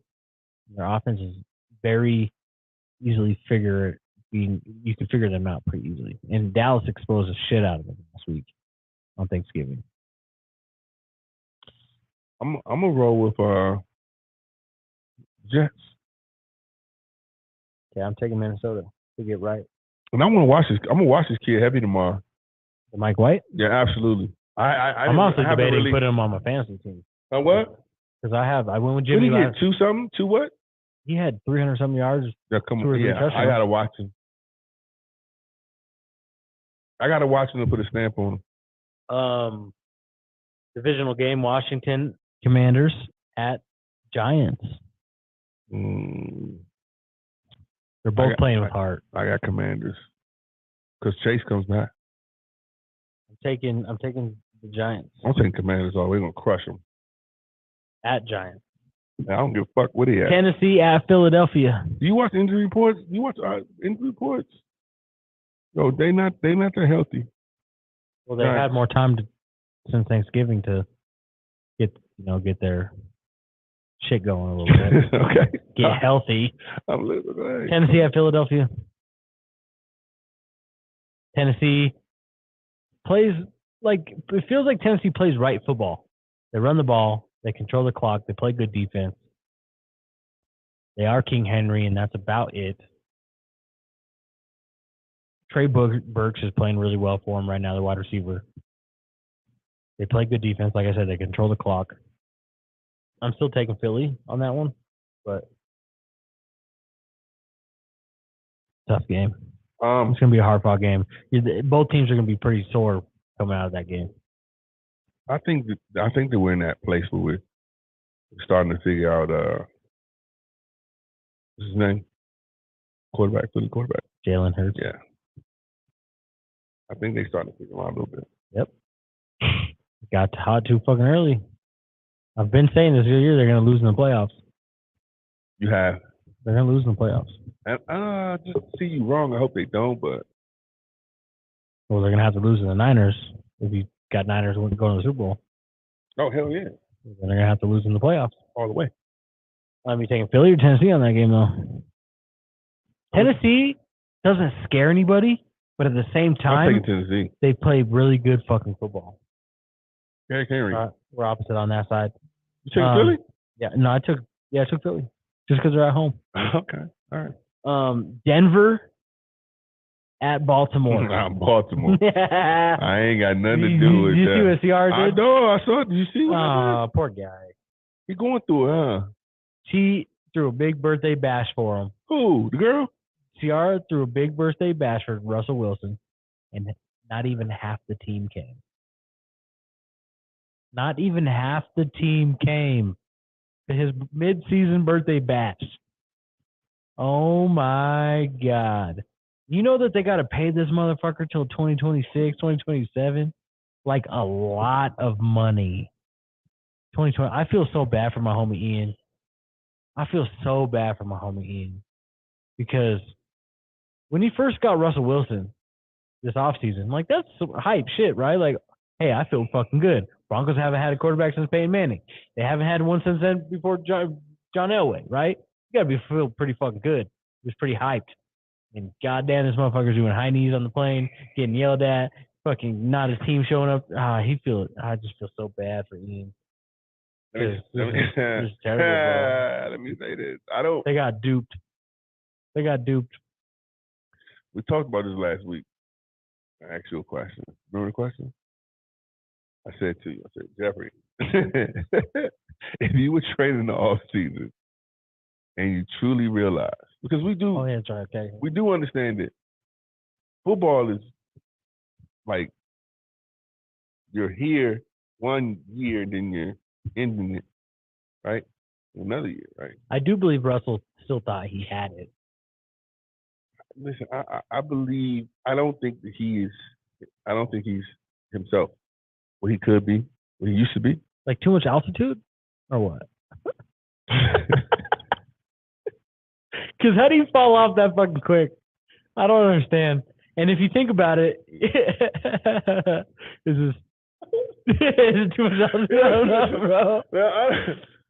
Their offense is very easily you can figure them out pretty easily. And Dallas exposed the shit out of them last week on Thanksgiving. I'm gonna roll with Jets. Yeah, I'm taking Minnesota to get right. And I'm gonna watch this kid heavy tomorrow. Mike White? Yeah, absolutely. I'm also debating putting him on my fantasy team. What? Because I went with Jimmy. What did he get? 2 what? He had 300-something yards. Yeah, come on. Yeah, I gotta watch him. I gotta watch him and put a stamp on him. Divisional game: Washington Commanders at Giants. They're both playing with heart. I got Commanders because Chase comes back. I'm taking the Giants. I'm taking Commanders. We're gonna crush them at Giants. I don't give a fuck what he at. Tennessee at Philadelphia. Do you watch injury reports? You watch injury reports? No, they not that healthy. Well, they had more time since Thanksgiving to get their shit going a little bit. Okay. Get healthy. I'm listening. Tennessee at Philadelphia. Tennessee plays it feels like Tennessee plays right football. They run the ball. They control the clock. They play good defense. They are King Henry, and that's about it. Trey Burks is playing really well for him right now, the wide receiver. They play good defense. Like I said, they control the clock. I'm still taking Philly on that one, but tough game. It's going to be a hard-fought game. Both teams are going to be pretty sore coming out of that game. I think that we're in that place where we're starting to figure out what's his name? Philly quarterback. Jalen Hurts. Yeah. I think they're starting to figure him out a little bit. Yep. Got hot too fucking early. I've been saying this year they're going to lose in the playoffs. You have. They're going to lose in the playoffs. And just to see you wrong. I hope they don't, but. Well, they're going to have to lose in the Niners if you got Niners going to the Super Bowl. Oh, hell yeah. Then they're going to have to lose in the playoffs. All the way. You taking Philly or Tennessee on that game, though? Tennessee doesn't scare anybody, but at the same time, I'm taking Tennessee. They play really good fucking football. Derrick Henry. We're opposite on that side. You taking Philly? Yeah, no, I took Philly just because they're at home. Okay, all right. Denver at Baltimore. Baltimore. I ain't got nothing to do with that. You see what CR did? I know. I saw it. Did you see what I did? Poor guy. He going through it, huh? She threw a big birthday bash for him. Who? The girl? Ciara threw a big birthday bash for Russell Wilson, and not even half the team came. Not even half the team came to his mid-season birthday bash. Oh, my God. You know that they got to pay this motherfucker till 2026, 2027? Like a lot of money. 2020. I feel so bad for my homie Ian. Because when he first got Russell Wilson this offseason, like, that's some hype shit, right? Like, hey, I feel fucking good. Broncos haven't had a quarterback since Peyton Manning. They haven't had one since then before John Elway, right? You got to feel pretty fucking good. He was pretty hyped. And goddamn, this motherfucker's doing high knees on the plane, getting yelled at, fucking not his team showing up. I just feel so bad for Ian. It's terrible, bro. Let me say this. They got duped. We talked about this last week. I asked you a question. Remember the question? I said to you, Jeffrey, if you were training the off season and you truly realize, because we do, we do understand that football is like you're here 1 year, then you're ending it, right? Another year, right? I do believe Russell still thought he had it. Listen, I believe, I don't think he's himself. What he could be, what he used to be. Like too much altitude? Or what? Because how do you fall off that fucking quick? I don't understand. And if you think about it, is it too much altitude? I don't know, bro.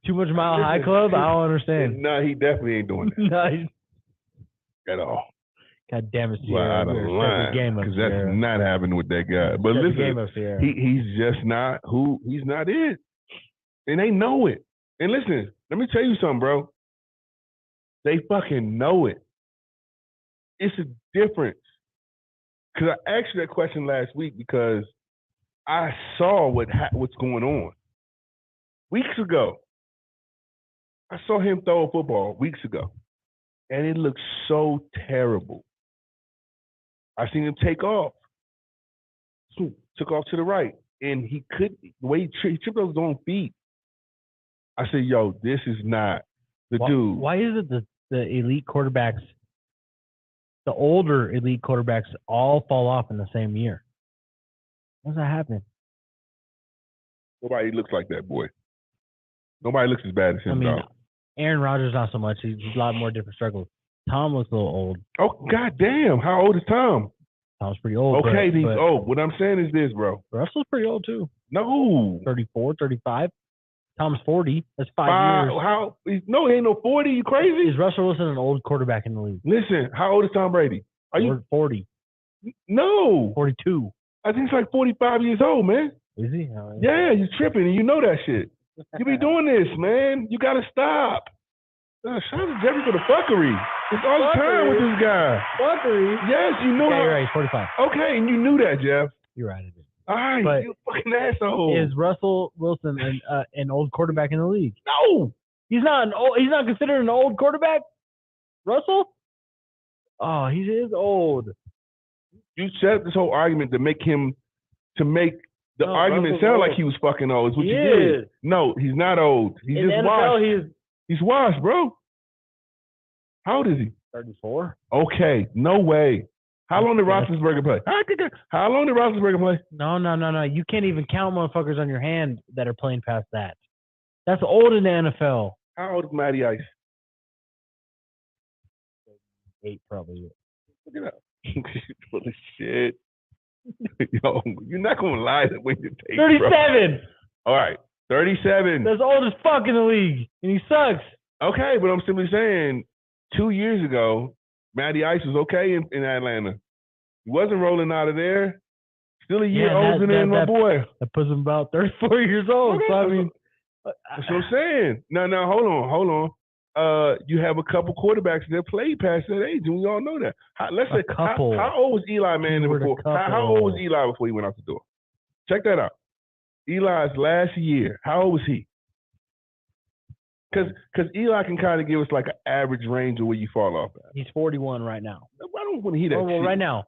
Too much Mile High Club? I don't understand. No, he definitely ain't doing that. No, at all. God damn it, You are Sierra. out of line because that's not happening with that guy. But listen, he's just not he's not it. And they know it. And listen, let me tell you something, bro. They fucking know it. It's a difference. Because I asked you that question last week because I saw what's going on. Weeks ago, I saw him throw a football weeks ago. And it looked so terrible. I seen him take off. Took off to the right. And he couldn't, the way he tripped over his own feet. I said, yo, this is not the dude. Why is it that the elite quarterbacks, the older elite quarterbacks, all fall off in the same year? What's that happening? Nobody looks like that, boy. Nobody looks as bad as him, dog. Aaron Rodgers, not so much. He's a lot more different struggles. Tom looks a little old. Oh, goddamn. How old is Tom? Tom's pretty old. Okay, he's old. What I'm saying is this, bro. Russell's pretty old, too. No. 34, 35. Tom's 40. That's 5 years. No, he ain't no 40. You crazy? Is Russell Wilson an old quarterback in the league? Listen, how old is Tom Brady? Are you 40? No. 42. I think he's like 45 years old, man. Is he? Yeah, you're tripping, and you know that shit. You be doing this, man. You got to stop. Shout out to Jeffrey for the fuckery. It's all the time with this guy. Fuckery? Yes, you know. Yeah, you're right. He's 45. Okay, and you knew that, Jeff. You're right. All right, but you fucking asshole. Is Russell Wilson an old quarterback in the league? No. He's not he's not considered an old quarterback? Russell? Oh, he is old. You set up this whole argument to make the argument Russell's sound old. like he was fucking old. Is what he you is. did. No, he's not old. He's in just the NFL, washed. He's washed, bro. How old is he? 34. Okay, no way. How long did Roethlisberger play? How long did Roethlisberger play? No. You can't even count motherfuckers on your hand that are playing past that. That's old in the NFL. How old is Matty Ice? 8 probably. Look it up. Holy shit. Yo, you're not going to lie when you take 37. Bro. All right, 37. That's old as fuck in the league, and he sucks. Okay, but I'm simply saying 2 years ago, Matty Ice was okay in Atlanta. He wasn't rolling out of there. Still a year older than my boy. That puts him about 34 years old. Okay. So, I mean, that's what I'm saying. No, hold on. You have a couple quarterbacks that played past that age, and we all know that. How old was Eli Manning before? How old was Eli before he went out the door? Check that out. Eli's last year. How old was he? Because Eli can kind of give us like an average range of where you fall off at. He's 41 right now. I don't want to hear that shit. Right now.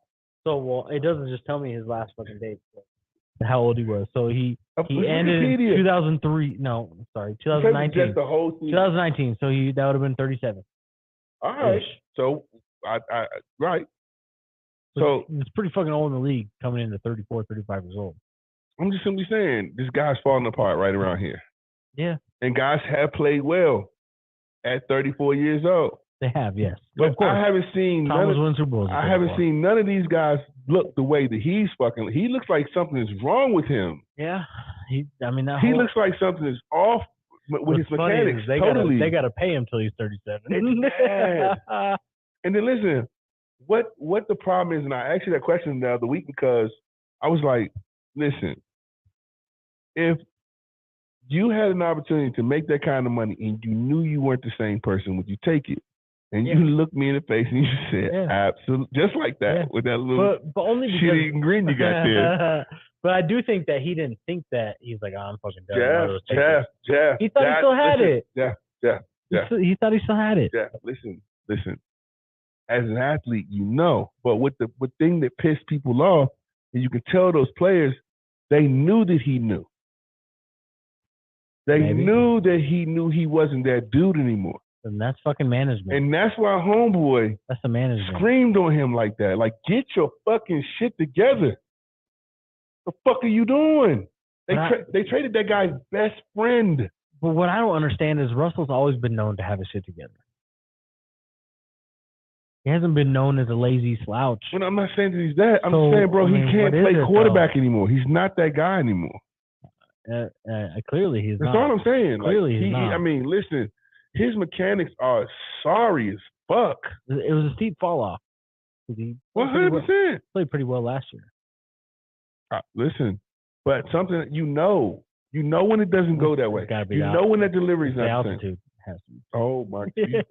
So, it doesn't just tell me his last fucking date. How old he was. So, he ended in 2003. No, sorry, 2019. Just the whole season. 2019. So, that would have been 37. All right. So, right. So, it's pretty fucking old in the league coming into 34, 35 years old. I'm just simply saying, this guy's falling apart right around here. Yeah. And guys have played well at 34 years old. They have, yes. But of course. I haven't seen seen none of these guys look the way that he's fucking. He looks like something is wrong with him. Yeah. He looks like something is off with his mechanics. They got to pay him till he's 37. And then listen, what the problem is, and I asked you that question the other week because I was like, listen, if you had an opportunity to make that kind of money and you knew you weren't the same person, would you take it? And you looked me in the face and you said, absolutely, just like that, with that little but only because, shitty grin you got there. But I do think that he didn't think that. He's like, I'm fucking done. Jeff. He thought he still had it. Yeah. He thought he still had it. Yeah, listen. As an athlete, you know. But what thing that pissed people off is you could tell those players, they knew that he knew. They knew that he knew he wasn't that dude anymore. And that's fucking management. And that's why homeboy that's the management. Screamed on him like that. Like, get your fucking shit together. The fuck are you doing? They traded that guy's best friend. But what I don't understand is Russell's always been known to have his shit together. He hasn't been known as a lazy slouch. Well, I'm not saying that he's that. I'm saying, bro, he can't play quarterback anymore. He's not that guy anymore. Clearly he's That's not. all I'm saying. Clearly he's not. I mean, listen, his mechanics are sorry as fuck. It was a steep fall off. He 100%. Played pretty well last year. Listen, but something you know when it doesn't go that way. You know when that delivery's not the altitude has to be. Oh my God.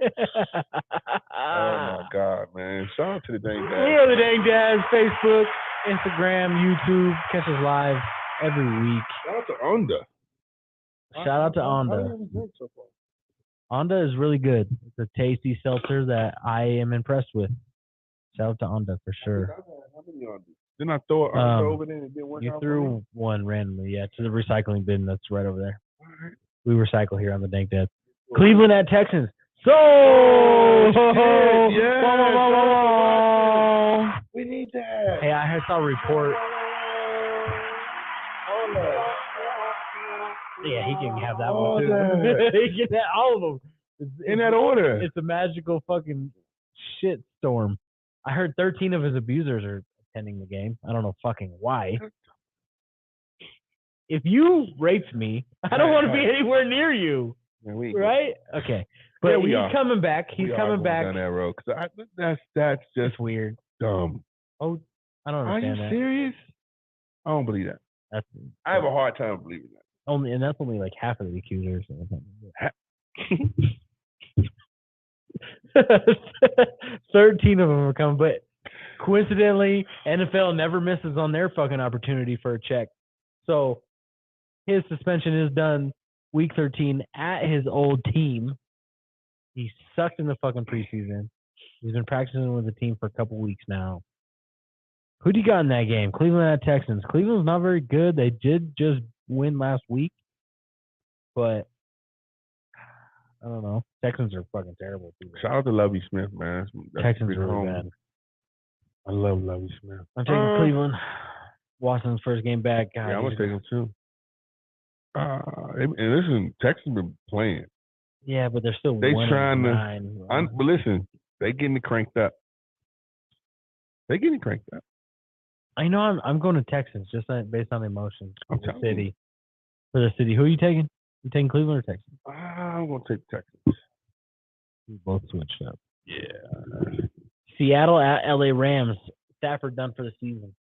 Oh my God, man! Shout out to the Dank. We are the Dank Dads. Facebook, Instagram, YouTube. Catch us live every week. Shout out to Onda. Shout out to Onda. Onda is really good. It's a tasty seltzer that I am impressed with. Shout out to Onda for sure. How many Ondas? Didn't I throw it over there and it didn't work out? You threw one randomly, to the recycling bin that's right over there. Right. We recycle here on the Dank Dads. Cleveland at Texans. So, we need that. Hey, I saw a report. Yeah, he can have that one too. He can have all of them. In that order. It's a magical fucking shit storm. I heard 13 of his abusers are attending the game. I don't know fucking why. If you raped me, I don't want to be anywhere near you. Right? Okay. But he's coming back. He's coming back. Down that road. That's just weird. Dumb. Oh, I don't understand that. Are you serious? I don't believe that. I have a hard time believing that. And that's only like half of the accusers. 13 of them are coming, but coincidentally, NFL never misses on their fucking opportunity for a check. So his suspension is done week 13 at his old team. He sucked in the fucking preseason. He's been practicing with the team for a couple weeks now. Who do you got in that game? Cleveland at Texans. Cleveland's not very good. They did just win last week, but I don't know. Texans are fucking terrible. Shout out to Lovie Smith, man. Texans are really bad. I love Lovie Smith. I'm taking Cleveland. Watson's first game back. God, yeah, I'm gonna take him too. And listen, Texans been playing. Yeah, but they're still they trying to. But listen, they getting it cranked up. I know. I'm going to Texans just based on emotions. I'm for the city. For the city, who are you taking? You taking Cleveland or Texans? I'm going to take Texans. We both switched up. Yeah. Seattle at LA Rams. Stafford done for the season.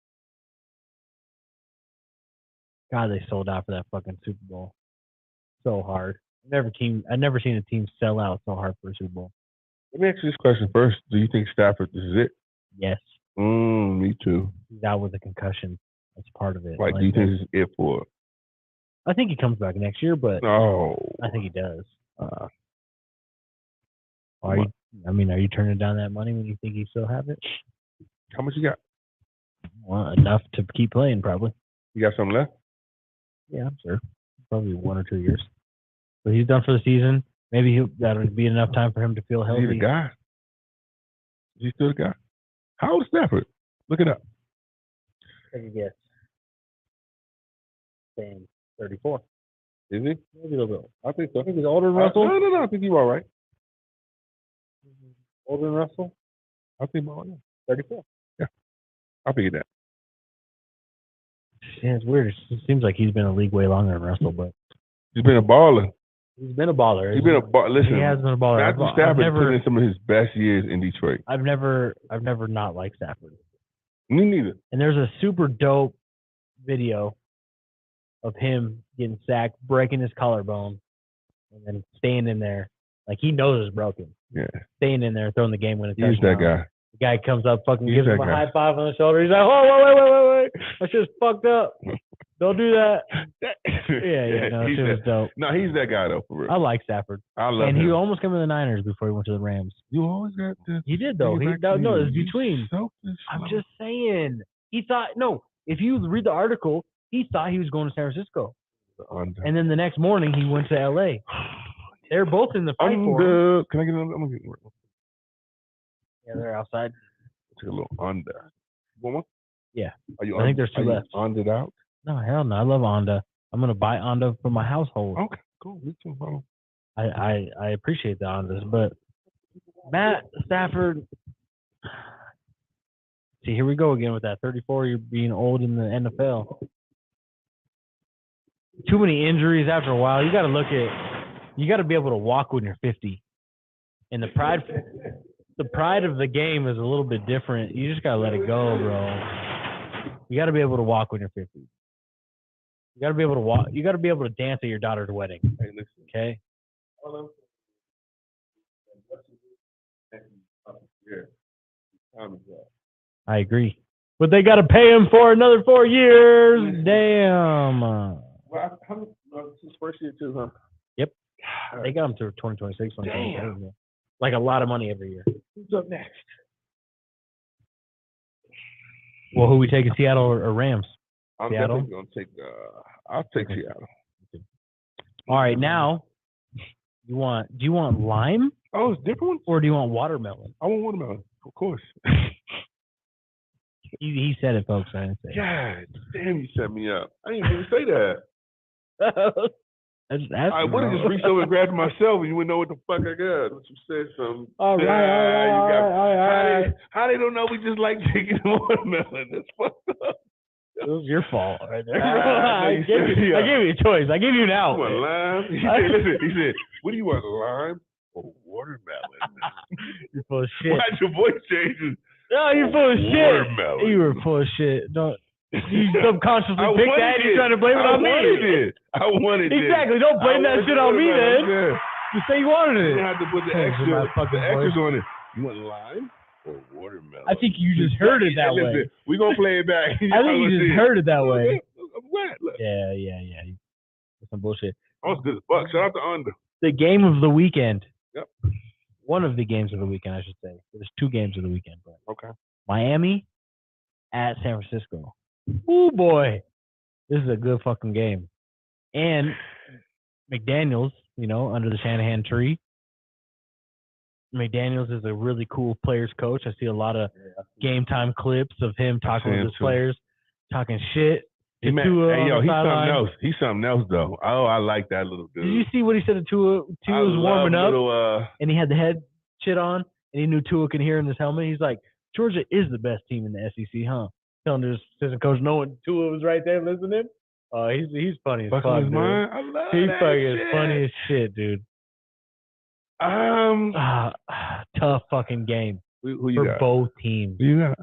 God, they sold out for that fucking Super Bowl. So hard. I've never seen a team sell out so hard for a Super Bowl. Let me ask you this question first. Do you think Stafford, this is it? Yes. Me too. He's out with a concussion. That's part of it. Like, do you think this is it for? I think he comes back next year, but I think he does. Are you turning down that money when you think you still have it? How much you got? Well, enough to keep playing, probably. You got something left? Yeah, I'm sure. Probably 1 or 2 years. But he's done for the season. Maybe that'll be enough time for him to feel healthy. Is he the guy? Is he still the guy? How old is Stafford? Look it up. Take a guess. Saying 34. Is he? Maybe a little bit. I think so. I think he's older than Russell. No. I think you're all right. Older than Russell? I think about it. 34. Yeah. I figured that. Yeah, it's weird. It seems like he's been in the league way longer than Russell, but he's been a baller. He's been a baller. He's been a baller. Listen, he has been a baller. Matthew Stafford put in some of his best years in Detroit. I've never not liked Stafford. Me neither. And there's a super dope video of him getting sacked, breaking his collarbone, and then staying in there. Like, he knows it's broken. Yeah. Staying in there, throwing the game-winning touchdown. He's that guy. The guy comes up, fucking gives him a high five on the shoulder. He's like, oh, wait. That's just fucked up. Don't do that. Yeah. No, shit was dope. No, he's that guy, though, for real. I like Stafford. I love him. And he almost came to the Niners before he went to the Rams. You always got to. He did, though. No, it's between. I'm just saying. He thought, if you read the article, he thought he was going to San Francisco. And then the next morning, he went to L.A. They're both in the fight for him. Can I get another? I'm going to get one. Yeah, they're outside. Take a little under. One more? Yeah. I think there's 2 left. Onded out? No, hell no. I love Onda. I'm going to buy Onda for my household. Okay, cool. Me too, bro. I appreciate the Ondas, but Matt Stafford. See, here we go again with that 34. You're being old in the NFL. too many injuries after a while. You got to be able to walk when you're 50. And the pride of the game is a little bit different. You just got to let it go, bro. You got to be able to walk when you're 50. You got to be able to walk. You got to be able to dance at your daughter's wedding. Hey, listen. Okay? I agree. But they got to pay him for another 4 years. Damn. Well, this first year too, huh? Yep. They got him to 2026, 2027. Like a lot of money every year. Who's up next? Well, who we taking, Seattle or Rams? I'm Seattle? definitely going to take, I'll take Seattle. All right, now, do you want lime? Oh, it's different ones? Or do you want watermelon? I want watermelon, of course. He said it, folks. I didn't say it. God damn, you set me up. I didn't even say that. I would have just reached over and grabbed myself and you wouldn't know what the fuck I got. What you said something. All right. How they don't know we just like chicken and watermelon? That's fucked up. It was your fault right there. I gave you a choice. I gave you an out. You want lime? He said, what do you want, lime or watermelon? You're full of shit. Why'd your voice change? No, you're full of shit. Watermelon. You were full of shit. Don't. You subconsciously picked that and you're trying to blame it on me. I wanted it. Exactly. Don't blame that shit on me then. Yeah. You say you wanted it. You have to put the extras on it. You want lime or watermelon? I think you just heard it that way. We're going to play it back. I think you just heard it that way. What? Yeah. That's some bullshit. Oh, it's good as fuck. Shout out to Under. The game of the weekend. Yep. One of the games of the weekend, I should say. There's 2 games of the weekend. But okay. Miami at San Francisco. Oh boy, this is a good fucking game. And McDaniels, under the Shanahan tree. McDaniels is a really cool players coach. I see a lot of game time clips of him talking with his players, talking shit. He's something else. He's something else though. Oh, I like that little dude. Did you see what he said to Tua? Tua was warming up, and he had the head shit on, and he knew Tua could hear in his helmet. He's like, Georgia is the best team in the SEC, huh? Telling his assistant coach, knowing Tua was right there listening. He's funny as fuck, dude. I love he's that fucking shit. Funny as shit, dude. Tough fucking game who you got? Both teams. Who you got?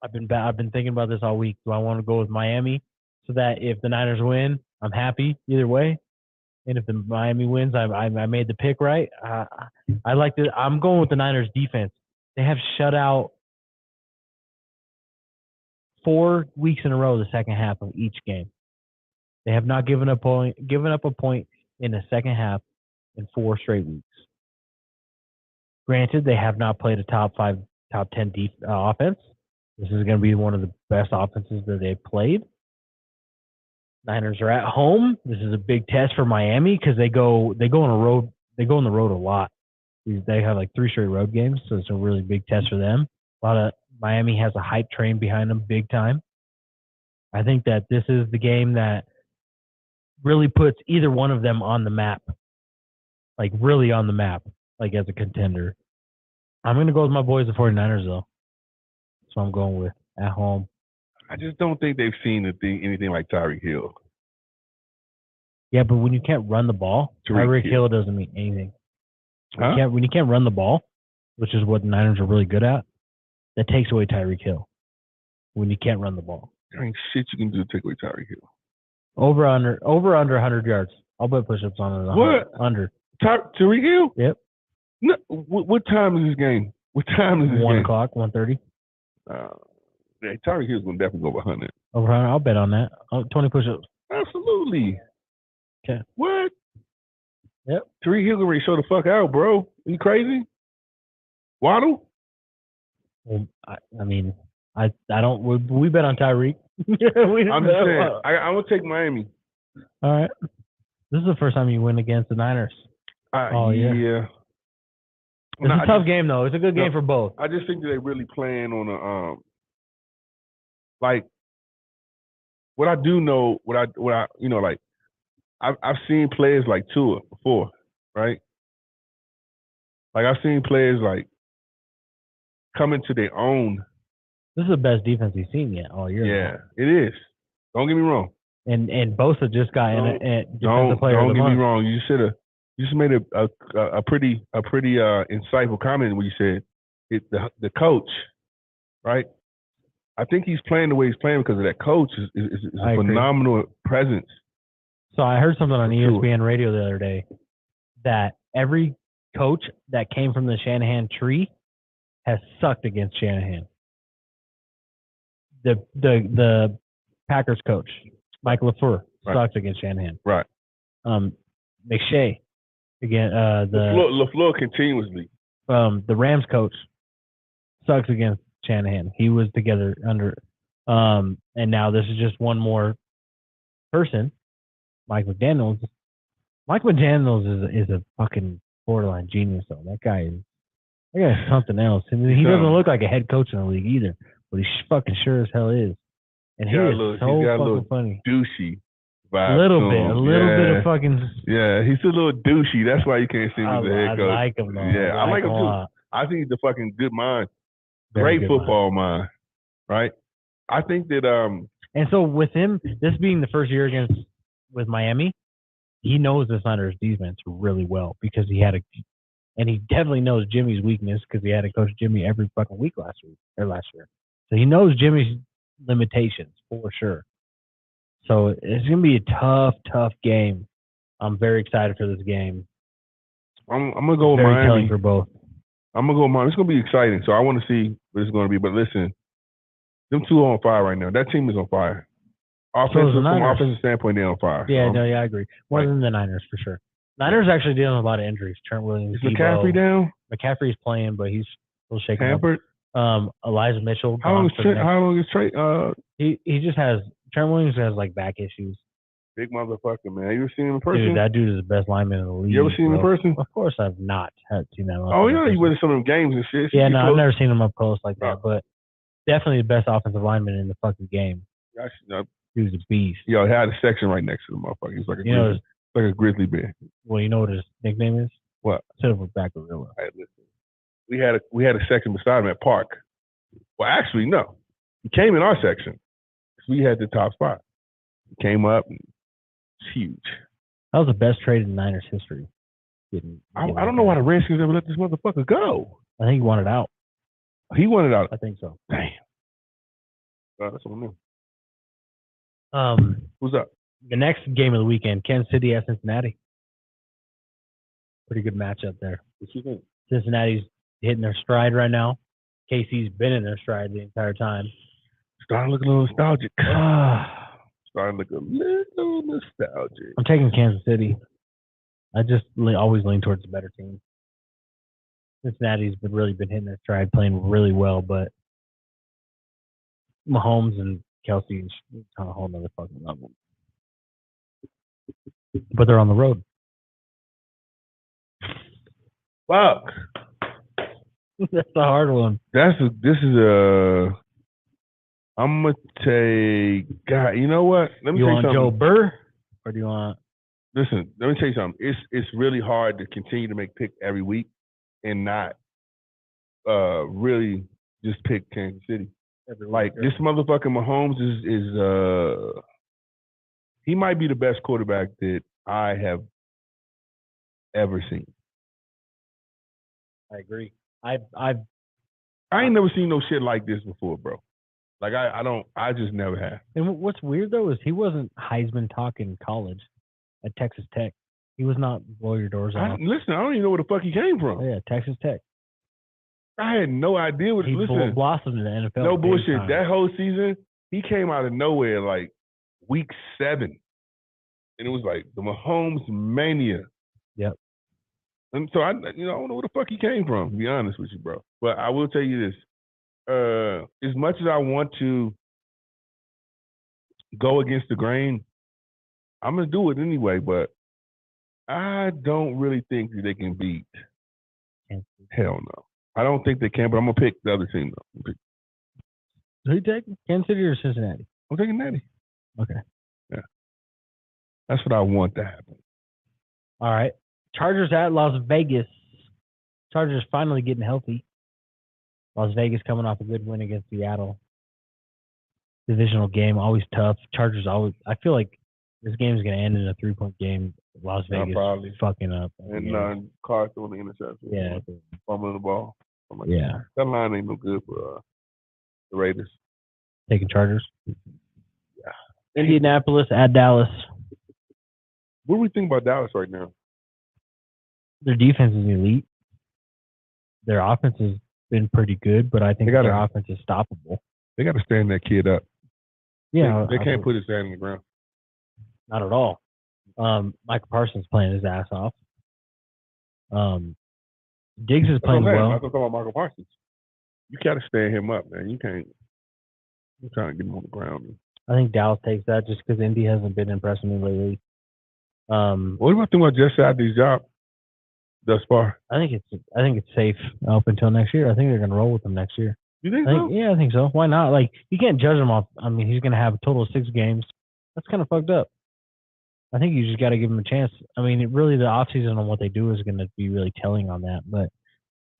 I've been thinking about this all week. Do I want to go with Miami so that if the Niners win, I'm happy either way, and if the Miami wins, I made the pick right. I like the. I'm going with the Niners defense. They have shut out 4 weeks in a row the second half of each game. They have not given up a point in the second half in 4 straight weeks. Granted, they have not played a top 10 offense. This is going to be one of the best offenses that they've played. Niners are at home. This is a big test for Miami because they go on a road. They go on the road a lot. They have like 3 straight road games, so it's a really big test for them. Miami has a hype train behind them big time. I think that this is the game that really puts either one of them on the map, like really on the map, like as a contender. I'm going to go with my boys, the 49ers, though. That's what I'm going with at home. I just don't think they've seen anything like Tyreek Hill. Yeah, but when you can't run the ball, Tyreek Hill doesn't mean anything. When you can't run the ball, which is what the Niners are really good at, that takes away Tyreek Hill. When you can't run the ball, there ain't shit you can do to take away Tyreek Hill. Over under 100 yards. I'll bet push-ups on it. What? Under. Tyreek Hill? Yep. No, what time is this game? What time is this 1 game? 1:30. Tyreek Hill's going to definitely go over 100. Over 100, I'll bet on that. 20 push-ups. Absolutely. Okay. What? Yep. Tyreek Hill going to show the fuck out, bro. Are you crazy? Waddle? Well, I mean, I don't. We bet on Tyreek. I'm just saying. I'm going to take Miami. All right. This is the first time you win against the Niners. Yeah. It's a tough game, though. It's a good game for both. I just think that they're really playing on a like what I do know. I've seen players like Tua before, right? Like I've seen players like come into their own. This is the best defense he's seen yet all year. Yeah, it is. Don't get me wrong. And Bosa just got defensive player Don't of the get month. me wrong. You just made a pretty insightful comment when you said the coach, right? I think he's playing the way he's playing because of that coach is a phenomenal presence. So I heard something on ESPN radio the other day that every coach that came from the Shanahan tree has sucked against Shanahan. The Packers coach, Mike LaFleur, sucks against Shanahan. Right. McShay, again, LaFleur continuously. The Rams coach sucks against Shanahan. He was together under, and now this is just one more person, Mike McDaniels. Mike McDaniels is a fucking borderline genius, though. That guy is something else. I mean, he doesn't look like a head coach in the league either, but he fucking sure as hell is. And he is so fucking funny. Douchey. A little bit of fucking. Yeah, he's a little douchey. That's why you can't see him as a head coach. I like him, though. Yeah, I like him too. I think he's a fucking good mind. Great football mind. Right? I think that and so with him, this being the first year with Miami, he knows the Niners defense really well because and he definitely knows Jimmy's weakness because he had to coach Jimmy every fucking week last year. So he knows Jimmy's limitations for sure. So it's going to be a tough game. I'm very excited for this game. I'm going to go with Miami. Very telling for both. I'm going to go with Miami. It's going to be exciting. So I want to see what it's going to be. But listen, them two are on fire right now. That team is on fire. From an offensive standpoint, they're on fire. Yeah, I agree. More than the Niners, for sure. Niners actually dealing with a lot of injuries. Trent Williams, is McCaffrey down? McCaffrey's playing, but he's still shaking Hampered. up. Elijah Mitchell. How long is Trey? He just has – Trent Williams has, back issues. Big motherfucker, man. You ever seen him in person? Dude, that dude is the best lineman in the league. You ever seen him in person? Of course I've not seen that. Oh, yeah, he went to some of them games and shit. Yeah, no, I've never seen him up close like that, but definitely the best offensive lineman in the fucking game. He was a beast. Yo, he had a section right next to the motherfucker. He's like a grizzly bear. Well, you know what his nickname is? What? Silverback Gorilla. Hey, listen. We had a section beside him at Park. Well, actually, no. He came in our section. We had the top spot. He came up. It's huge. That was the best trade in Niners history. I don't know why the Redskins ever let this motherfucker go. I think he wanted out. He wanted out. I think so. Damn. That's what I knew. Who's up? The next game of the weekend, Kansas City at Cincinnati. Pretty good matchup there. What you think? Cincinnati's hitting their stride right now. KC's been in their stride the entire time. Starting to look a little nostalgic. Starting to look a little nostalgic. I'm taking Kansas City. I just always lean towards the better team. Cincinnati's really been hitting their stride, playing really well, but Mahomes and Kelsey is on a whole nother fucking level. But they're on the road. Fuck. That's a hard one. I'm gonna take. God, you know what? Let me you tell want you something. Joe Burr, or do you want? Listen, let me tell you something. It's really hard to continue to make picks every week and not really just pick Kansas City. This motherfucking Mahomes is he might be the best quarterback that I have ever seen. I agree. I ain't never seen no shit like this before, bro. Like I just never have. And what's weird though is he wasn't Heisman talk in college at Texas Tech. He was not blow your doors off. Listen, I don't even know where the fuck he came from. Oh, yeah, Texas Tech. I had no idea what. He blossomed in the NFL. No bullshit. That whole season, he came out of nowhere like week 7, and it was like the Mahomes mania. Yep. And so I don't know where the fuck he came from. To be honest with you, bro. But I will tell you this: as much as I want to go against the grain, I'm gonna do it anyway. But I don't really think that they can beat. Hell no. I don't think they can, but I'm going to pick the other team, though. Who you taking? Kansas City or Cincinnati? I'm taking Natty. Okay. Yeah. That's what I want to happen. All right. Chargers at Las Vegas. Chargers finally getting healthy. Las Vegas coming off a good win against Seattle. divisional game, always tough. Chargers always. I feel like this game is going to end in a 3-point game. Las Vegas probably fucking up. And Carr throwing the interception. Yeah. Fumbling the ball. Yeah. That line ain't no good for the Raiders. Taking Chargers. Yeah. Indianapolis at Dallas. What do we think about Dallas right now? Their defense is elite. Their offense has been pretty good, but I think their offense is stoppable. They got to stand that kid up. Yeah. They can't put his hand on the ground. Not at all. Michael Parsons playing his ass off. Diggs is playing well. I'm talking about Michael Parsons. You got to stand him up, man. You can't. I'm trying to get him on the ground. I think Dallas takes that just because Indy hasn't been impressing me lately. What do I think about Jeff Saturday's job thus far? I think it's safe up until next year. I think they're gonna roll with him next year. You think so? Yeah, I think so. Why not? Like, you can't judge him off. I mean, he's gonna have a total of 6 games. That's kind of fucked up. I think you just got to give him a chance. I mean, really, the offseason on what they do is going to be really telling on that. But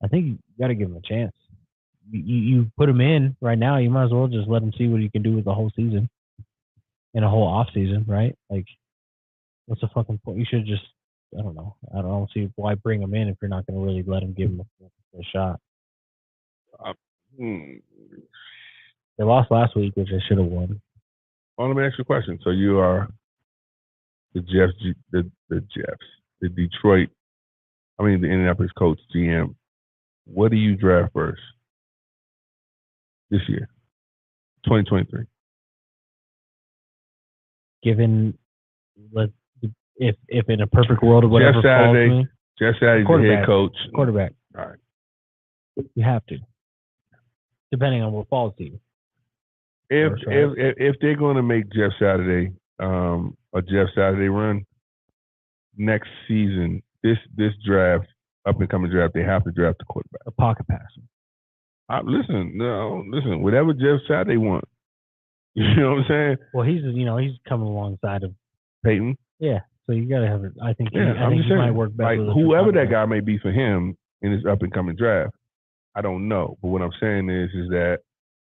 I think you got to give him a chance. You put him in right now, you might as well just let him see what he can do with the whole season and a whole off season, right? Like, what's the fucking point? You should just, I don't know. I don't see why bring him in if you're not going to really let him give him a shot. They lost last week, which they should have won. Well, let me ask you a question. So you are the Indianapolis coach, GM. What do you draft first this year, 2023? Given if in a perfect world or whatever falls me, Jeff Saturday's the head coach. Quarterback. All right. You have to, depending on what falls to you. If they're going to make Jeff Saturday a Jeff Saturday run next season, this draft, up and coming draft, they have to draft the quarterback. A pocket passer. Listen. Whatever Jeff Saturday wants. You know what I'm saying? Well, he's coming alongside of Peyton. Yeah, so you got to have it. I think he saying, might work better. Like, whoever that guy may be for him in his up and coming draft, I don't know. But what I'm saying is that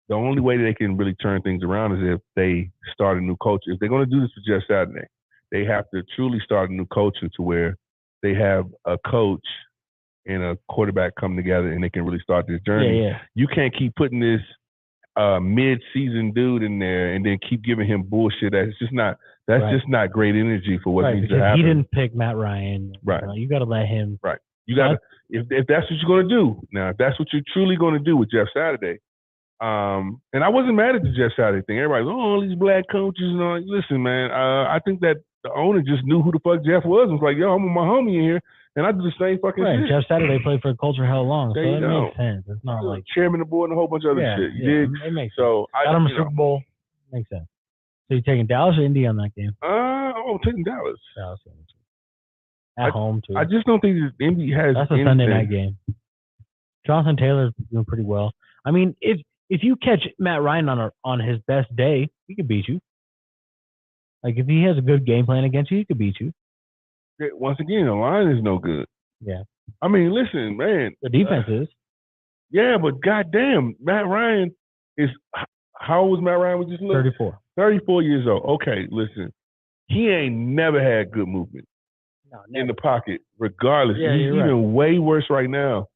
the only way they can really turn things around is if they start a new culture. If they're going to do this for Jeff Saturday, they have to truly start a new culture to where they have a coach and a quarterback come together and they can really start this journey. Yeah. You can't keep putting this mid-season dude in there and then keep giving him bullshit. That's just not great energy for what needs to happen. He didn't pick Matt Ryan. Right. You got to let him. Right. You got to, if that's what you're going to do. Now, if that's what you're truly going to do with Jeff Saturday, and I wasn't mad at the Jeff Saturday thing. Everybody's, all these black coaches and all. Listen, man, I think that the owner just knew who the fuck Jeff was and was like, yo, I'm with my homie in here, and I do the same fucking shit. Jeff Saturday played for the culture hell long, so it makes sense. It's not like chairman of the board and a whole bunch of other shit. It makes sense. Got him a Super Bowl. Makes sense. So you taking Dallas or Indy on that game? I'm taking Dallas. At home too. I just don't think that Indy has. That's a Sunday night game. Jonathan Taylor's doing pretty well. I mean, if you catch Matt Ryan on his best day, he could beat you. Like, if he has a good game plan against you, he could beat you. Once again, the line is no good. Yeah. I mean, listen, man. The defense is. Yeah, but goddamn, Matt Ryan is. How old was Matt Ryan? We just looked. 34. 34 years old. Okay, listen. He ain't never had good movement in the pocket, regardless. Yeah, he's even way worse right now.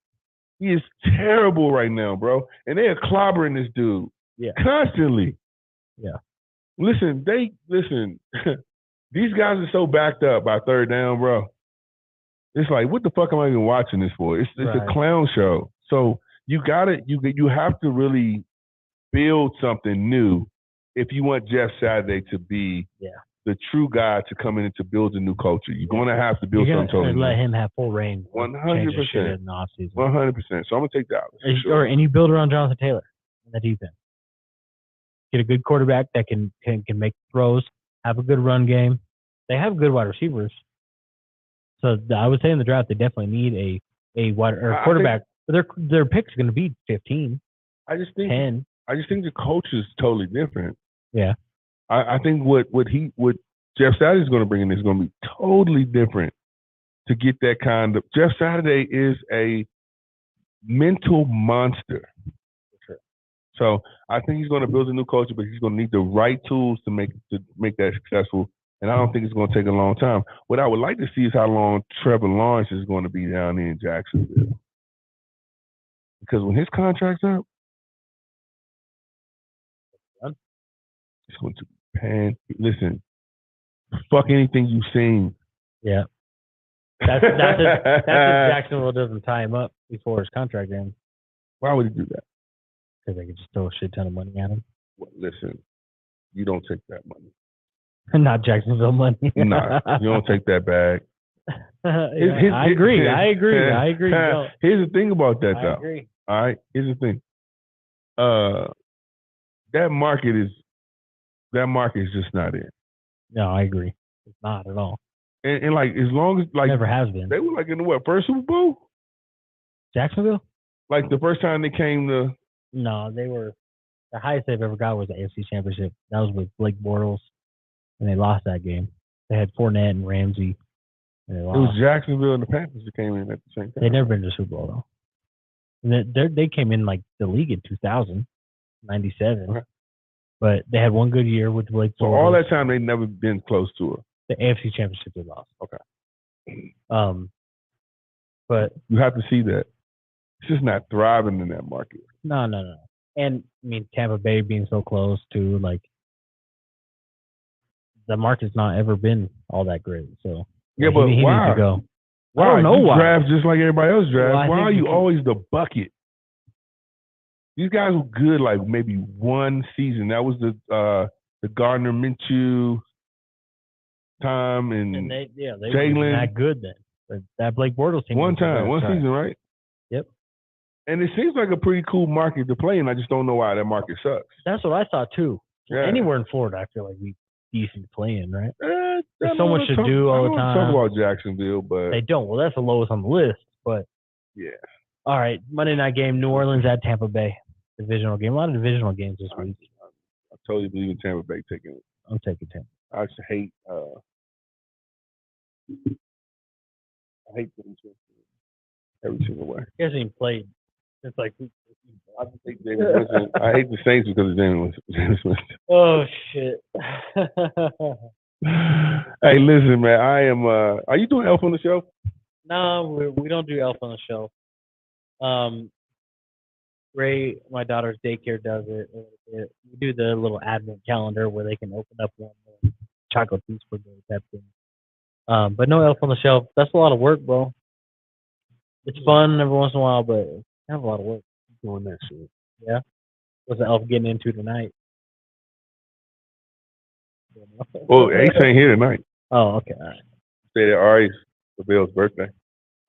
He is terrible right now, bro. And they are clobbering this dude constantly. Yeah. Listen. These guys are so backed up by third down, bro. It's like, what the fuck am I even watching this for? It's a clown show. So you have to really build something new if you want Jeff Saturday to be the true guy to come in and to build a new culture. You're going to have to build something totally new. Let him have full reign. 100%. In the offseason. 100%. So I'm going to take Dallas. And you build around Jonathan Taylor in the defense. Get a good quarterback that can make throws, have a good run game. They have good wide receivers. So I would say in the draft they definitely need a quarterback. But their pick's going to be 15. I just think 10. I just think the coach is totally different. Yeah. I think what Jeff Saturday is going to bring in is going to be totally different to get that kind of. Jeff Saturday is a mental monster. Sure. So I think he's going to build a new culture, but he's going to need the right tools to make that successful. And I don't think it's going to take a long time. What I would like to see is how long Trevor Lawrence is going to be down there in Jacksonville. Because when his contract's up, it's going to pan. Listen, fuck anything you've seen. Yeah. That's if Jacksonville doesn't tie him up before his contract ends. Why would he do that? Because they could just throw a shit ton of money at him. Well, listen, you don't take that money. Not Jacksonville money. Nah, you don't take that bag. I agree. Here's the thing about that, though. I agree. All right, here's the thing. That market is just not in. No, I agree. It's not at all. And like, as long as like never has been. They were like in the first Super Bowl? Jacksonville? Like the first time they came to. No, they were. The highest they've ever got was the AFC Championship. That was with Blake Bortles, and they lost that game. They had Fournette and Ramsey. And they lost. It was Jacksonville and the Panthers that came in at the same time. They'd never been to the Super Bowl, though. And they came in like the league in 2000, 97. Okay. But they had one good year with Blake Bortles. So all that time, they'd never been close to it. The AFC Championship they lost. Okay. But you have to see that. It's just not thriving in that market. No. And I mean, Tampa Bay being so close to, like, the market's not ever been all that great. So yeah, but he why? Needs to go. Why? I don't know why. Draft just like everybody else draft. Well, why are you always the bucket? These guys were good like maybe one season. That was the Gardner Minshew time and they Jalen. Were that good then. But that Blake Bortles team. One season, right? Yep. And it seems like a pretty cool market to play in. I just don't know why that market sucks. That's what I thought too. Yeah. Anywhere in Florida, I feel like we decent to play in, right? There's so much to do all the time. Talk about Jacksonville, but they don't. Well, that's the lowest on the list. But yeah. All right, Monday night game, New Orleans at Tampa Bay. Divisional game. A lot of divisional games this week. I totally believe in Tampa Bay taking it. I'm taking Tampa. I just hate them every single way. He hasn't even played. It's like I hate the Saints because of Jameis Winston. Oh shit. Hey, listen, man. I am. Are you doing Elf on the Shelf? No, we don't do Elf on the Shelf. Ray, my daughter's daycare, does it. We do the little advent calendar where they can open up one chocolate piece per day type thing. But no Elf on the Shelf. That's a lot of work, bro. It's fun every once in a while, but it's kind of a lot of work doing that shit. Yeah. What's the elf getting into tonight? Well, Ace ain't here tonight. Oh, okay. All right. Stayed at Ari's LaBelle's birthday.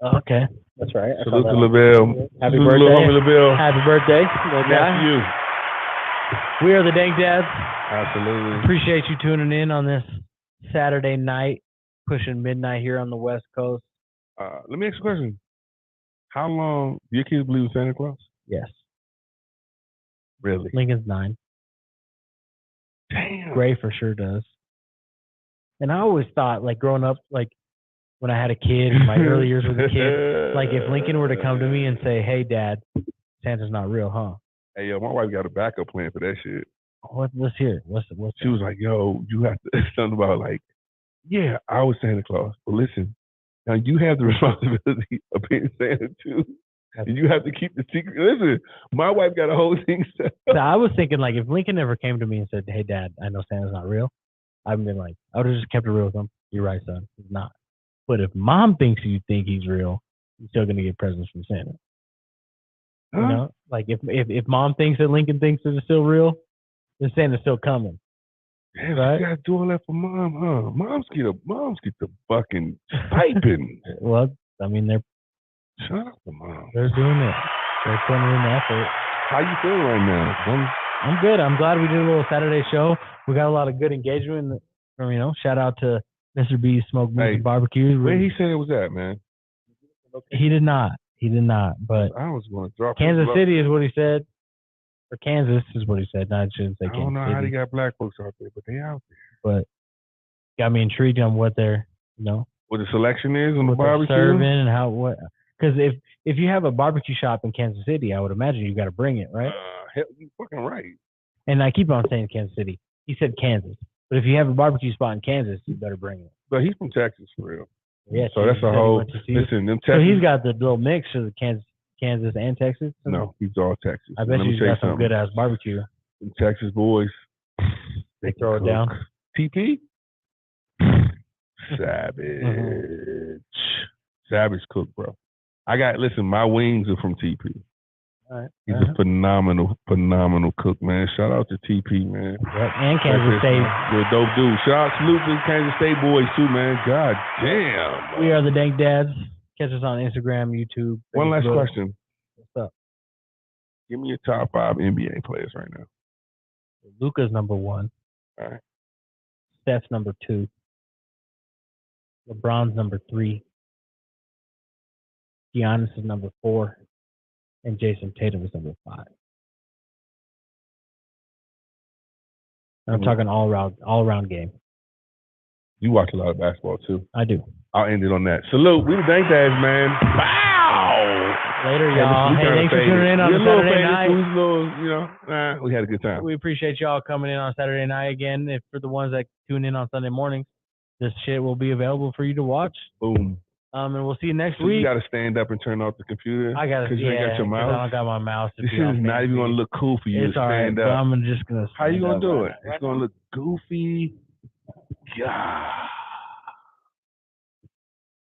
Oh, okay. That's right. Salute to LaBelle. Happy birthday. LaBelle. Happy birthday. That's you. We are the Dank Dads. Absolutely. Appreciate you tuning in on this Saturday night, pushing midnight here on the West Coast. Let me ask you a question. How long do your kids believe in Santa Claus? Yes. Really? Lincoln's 9. Damn. Gray for sure does. And I always thought, like, growing up, like, when I had a kid, in my early years with a kid, like, if Lincoln were to come to me and say, hey, Dad, Santa's not real, huh? Hey, yo, my wife got a backup plan for that shit. Let's hear it. What's she was like, yo, you have to, something about, like, yeah, I was Santa Claus, but listen, now you have the responsibility of being Santa, too. And you have to keep the secret. Listen, my wife got a whole thing set up. So I was thinking, like, if Lincoln ever came to me and said, hey, Dad, I know Santa's not real, I'd been like, I would have just kept it real with him. You're right, son. He's not. But if Mom thinks you think he's real, you're still going to get presents from Santa. Huh? You know? Like, if Mom thinks that Lincoln thinks that it's still real, then Santa's still coming. Damn, right? You got to do all that for Mom, huh? Moms get the fucking stipend. Well, I mean, they're shout out to Mom. They're doing it. They're putting in the effort. How you feeling right now? I'm good. I'm glad we did a little Saturday show. We got a lot of good engagement. Shout out to Mr. B's Smoke Boots and Barbecue. Where he said it was at, man? He did not. But I was going to drop Kansas City is what he said. Or Kansas is what he said. No, I shouldn't say Kansas City. I don't know how they got black folks out there, but they out there. But got me intrigued on what they're, what the selection is on the barbecue? Serving and what. Because if you have a barbecue shop in Kansas City, I would imagine you got to bring it, right? hell, you fucking right. And I keep on saying Kansas City. He said Kansas. But if you have a barbecue spot in Kansas, you better bring it. But he's from Texas for real. Yeah, so that's a whole. Listen, them Texas. So he's got the little mix of the Kansas and Texas. No, he's all Texas. I bet he's got some good ass barbecue. Them Texas boys. They throw it down. TP. Savage. Savage cook, bro. Listen, my wings are from TP. All right. He's a phenomenal cook, man. Shout out to TP, man. Yep, and Kansas State. You're a dope dude. Shout out to the Kansas State boys, too, man. God damn. We are the Dank Dads. Catch us on Instagram, YouTube. One last question. What's up? Give me your top 5 NBA players right now. Luka's number 1. All right. Steph's number 2. LeBron's number 3. Giannis is number 4. And Jason Tatum is number 5. And I'm talking all around game. You watch a lot of basketball too. I do. I'll end it on that. Salute. We the Dank Dads, man. Wow. Later, y'all. Hey, thanks for tuning in on Saturday night. We had a good time. We appreciate y'all coming in on Saturday night again. If for the ones that tune in on Sunday mornings, this shit will be available for you to watch. Boom. And we'll see you next week. You got to stand up and turn off the computer. I got to. Because you ain't got your mouse. I don't got my mouse. This is not even going to look cool for you to stand up. I'm just gonna. How you gonna do it? It's gonna look goofy. God.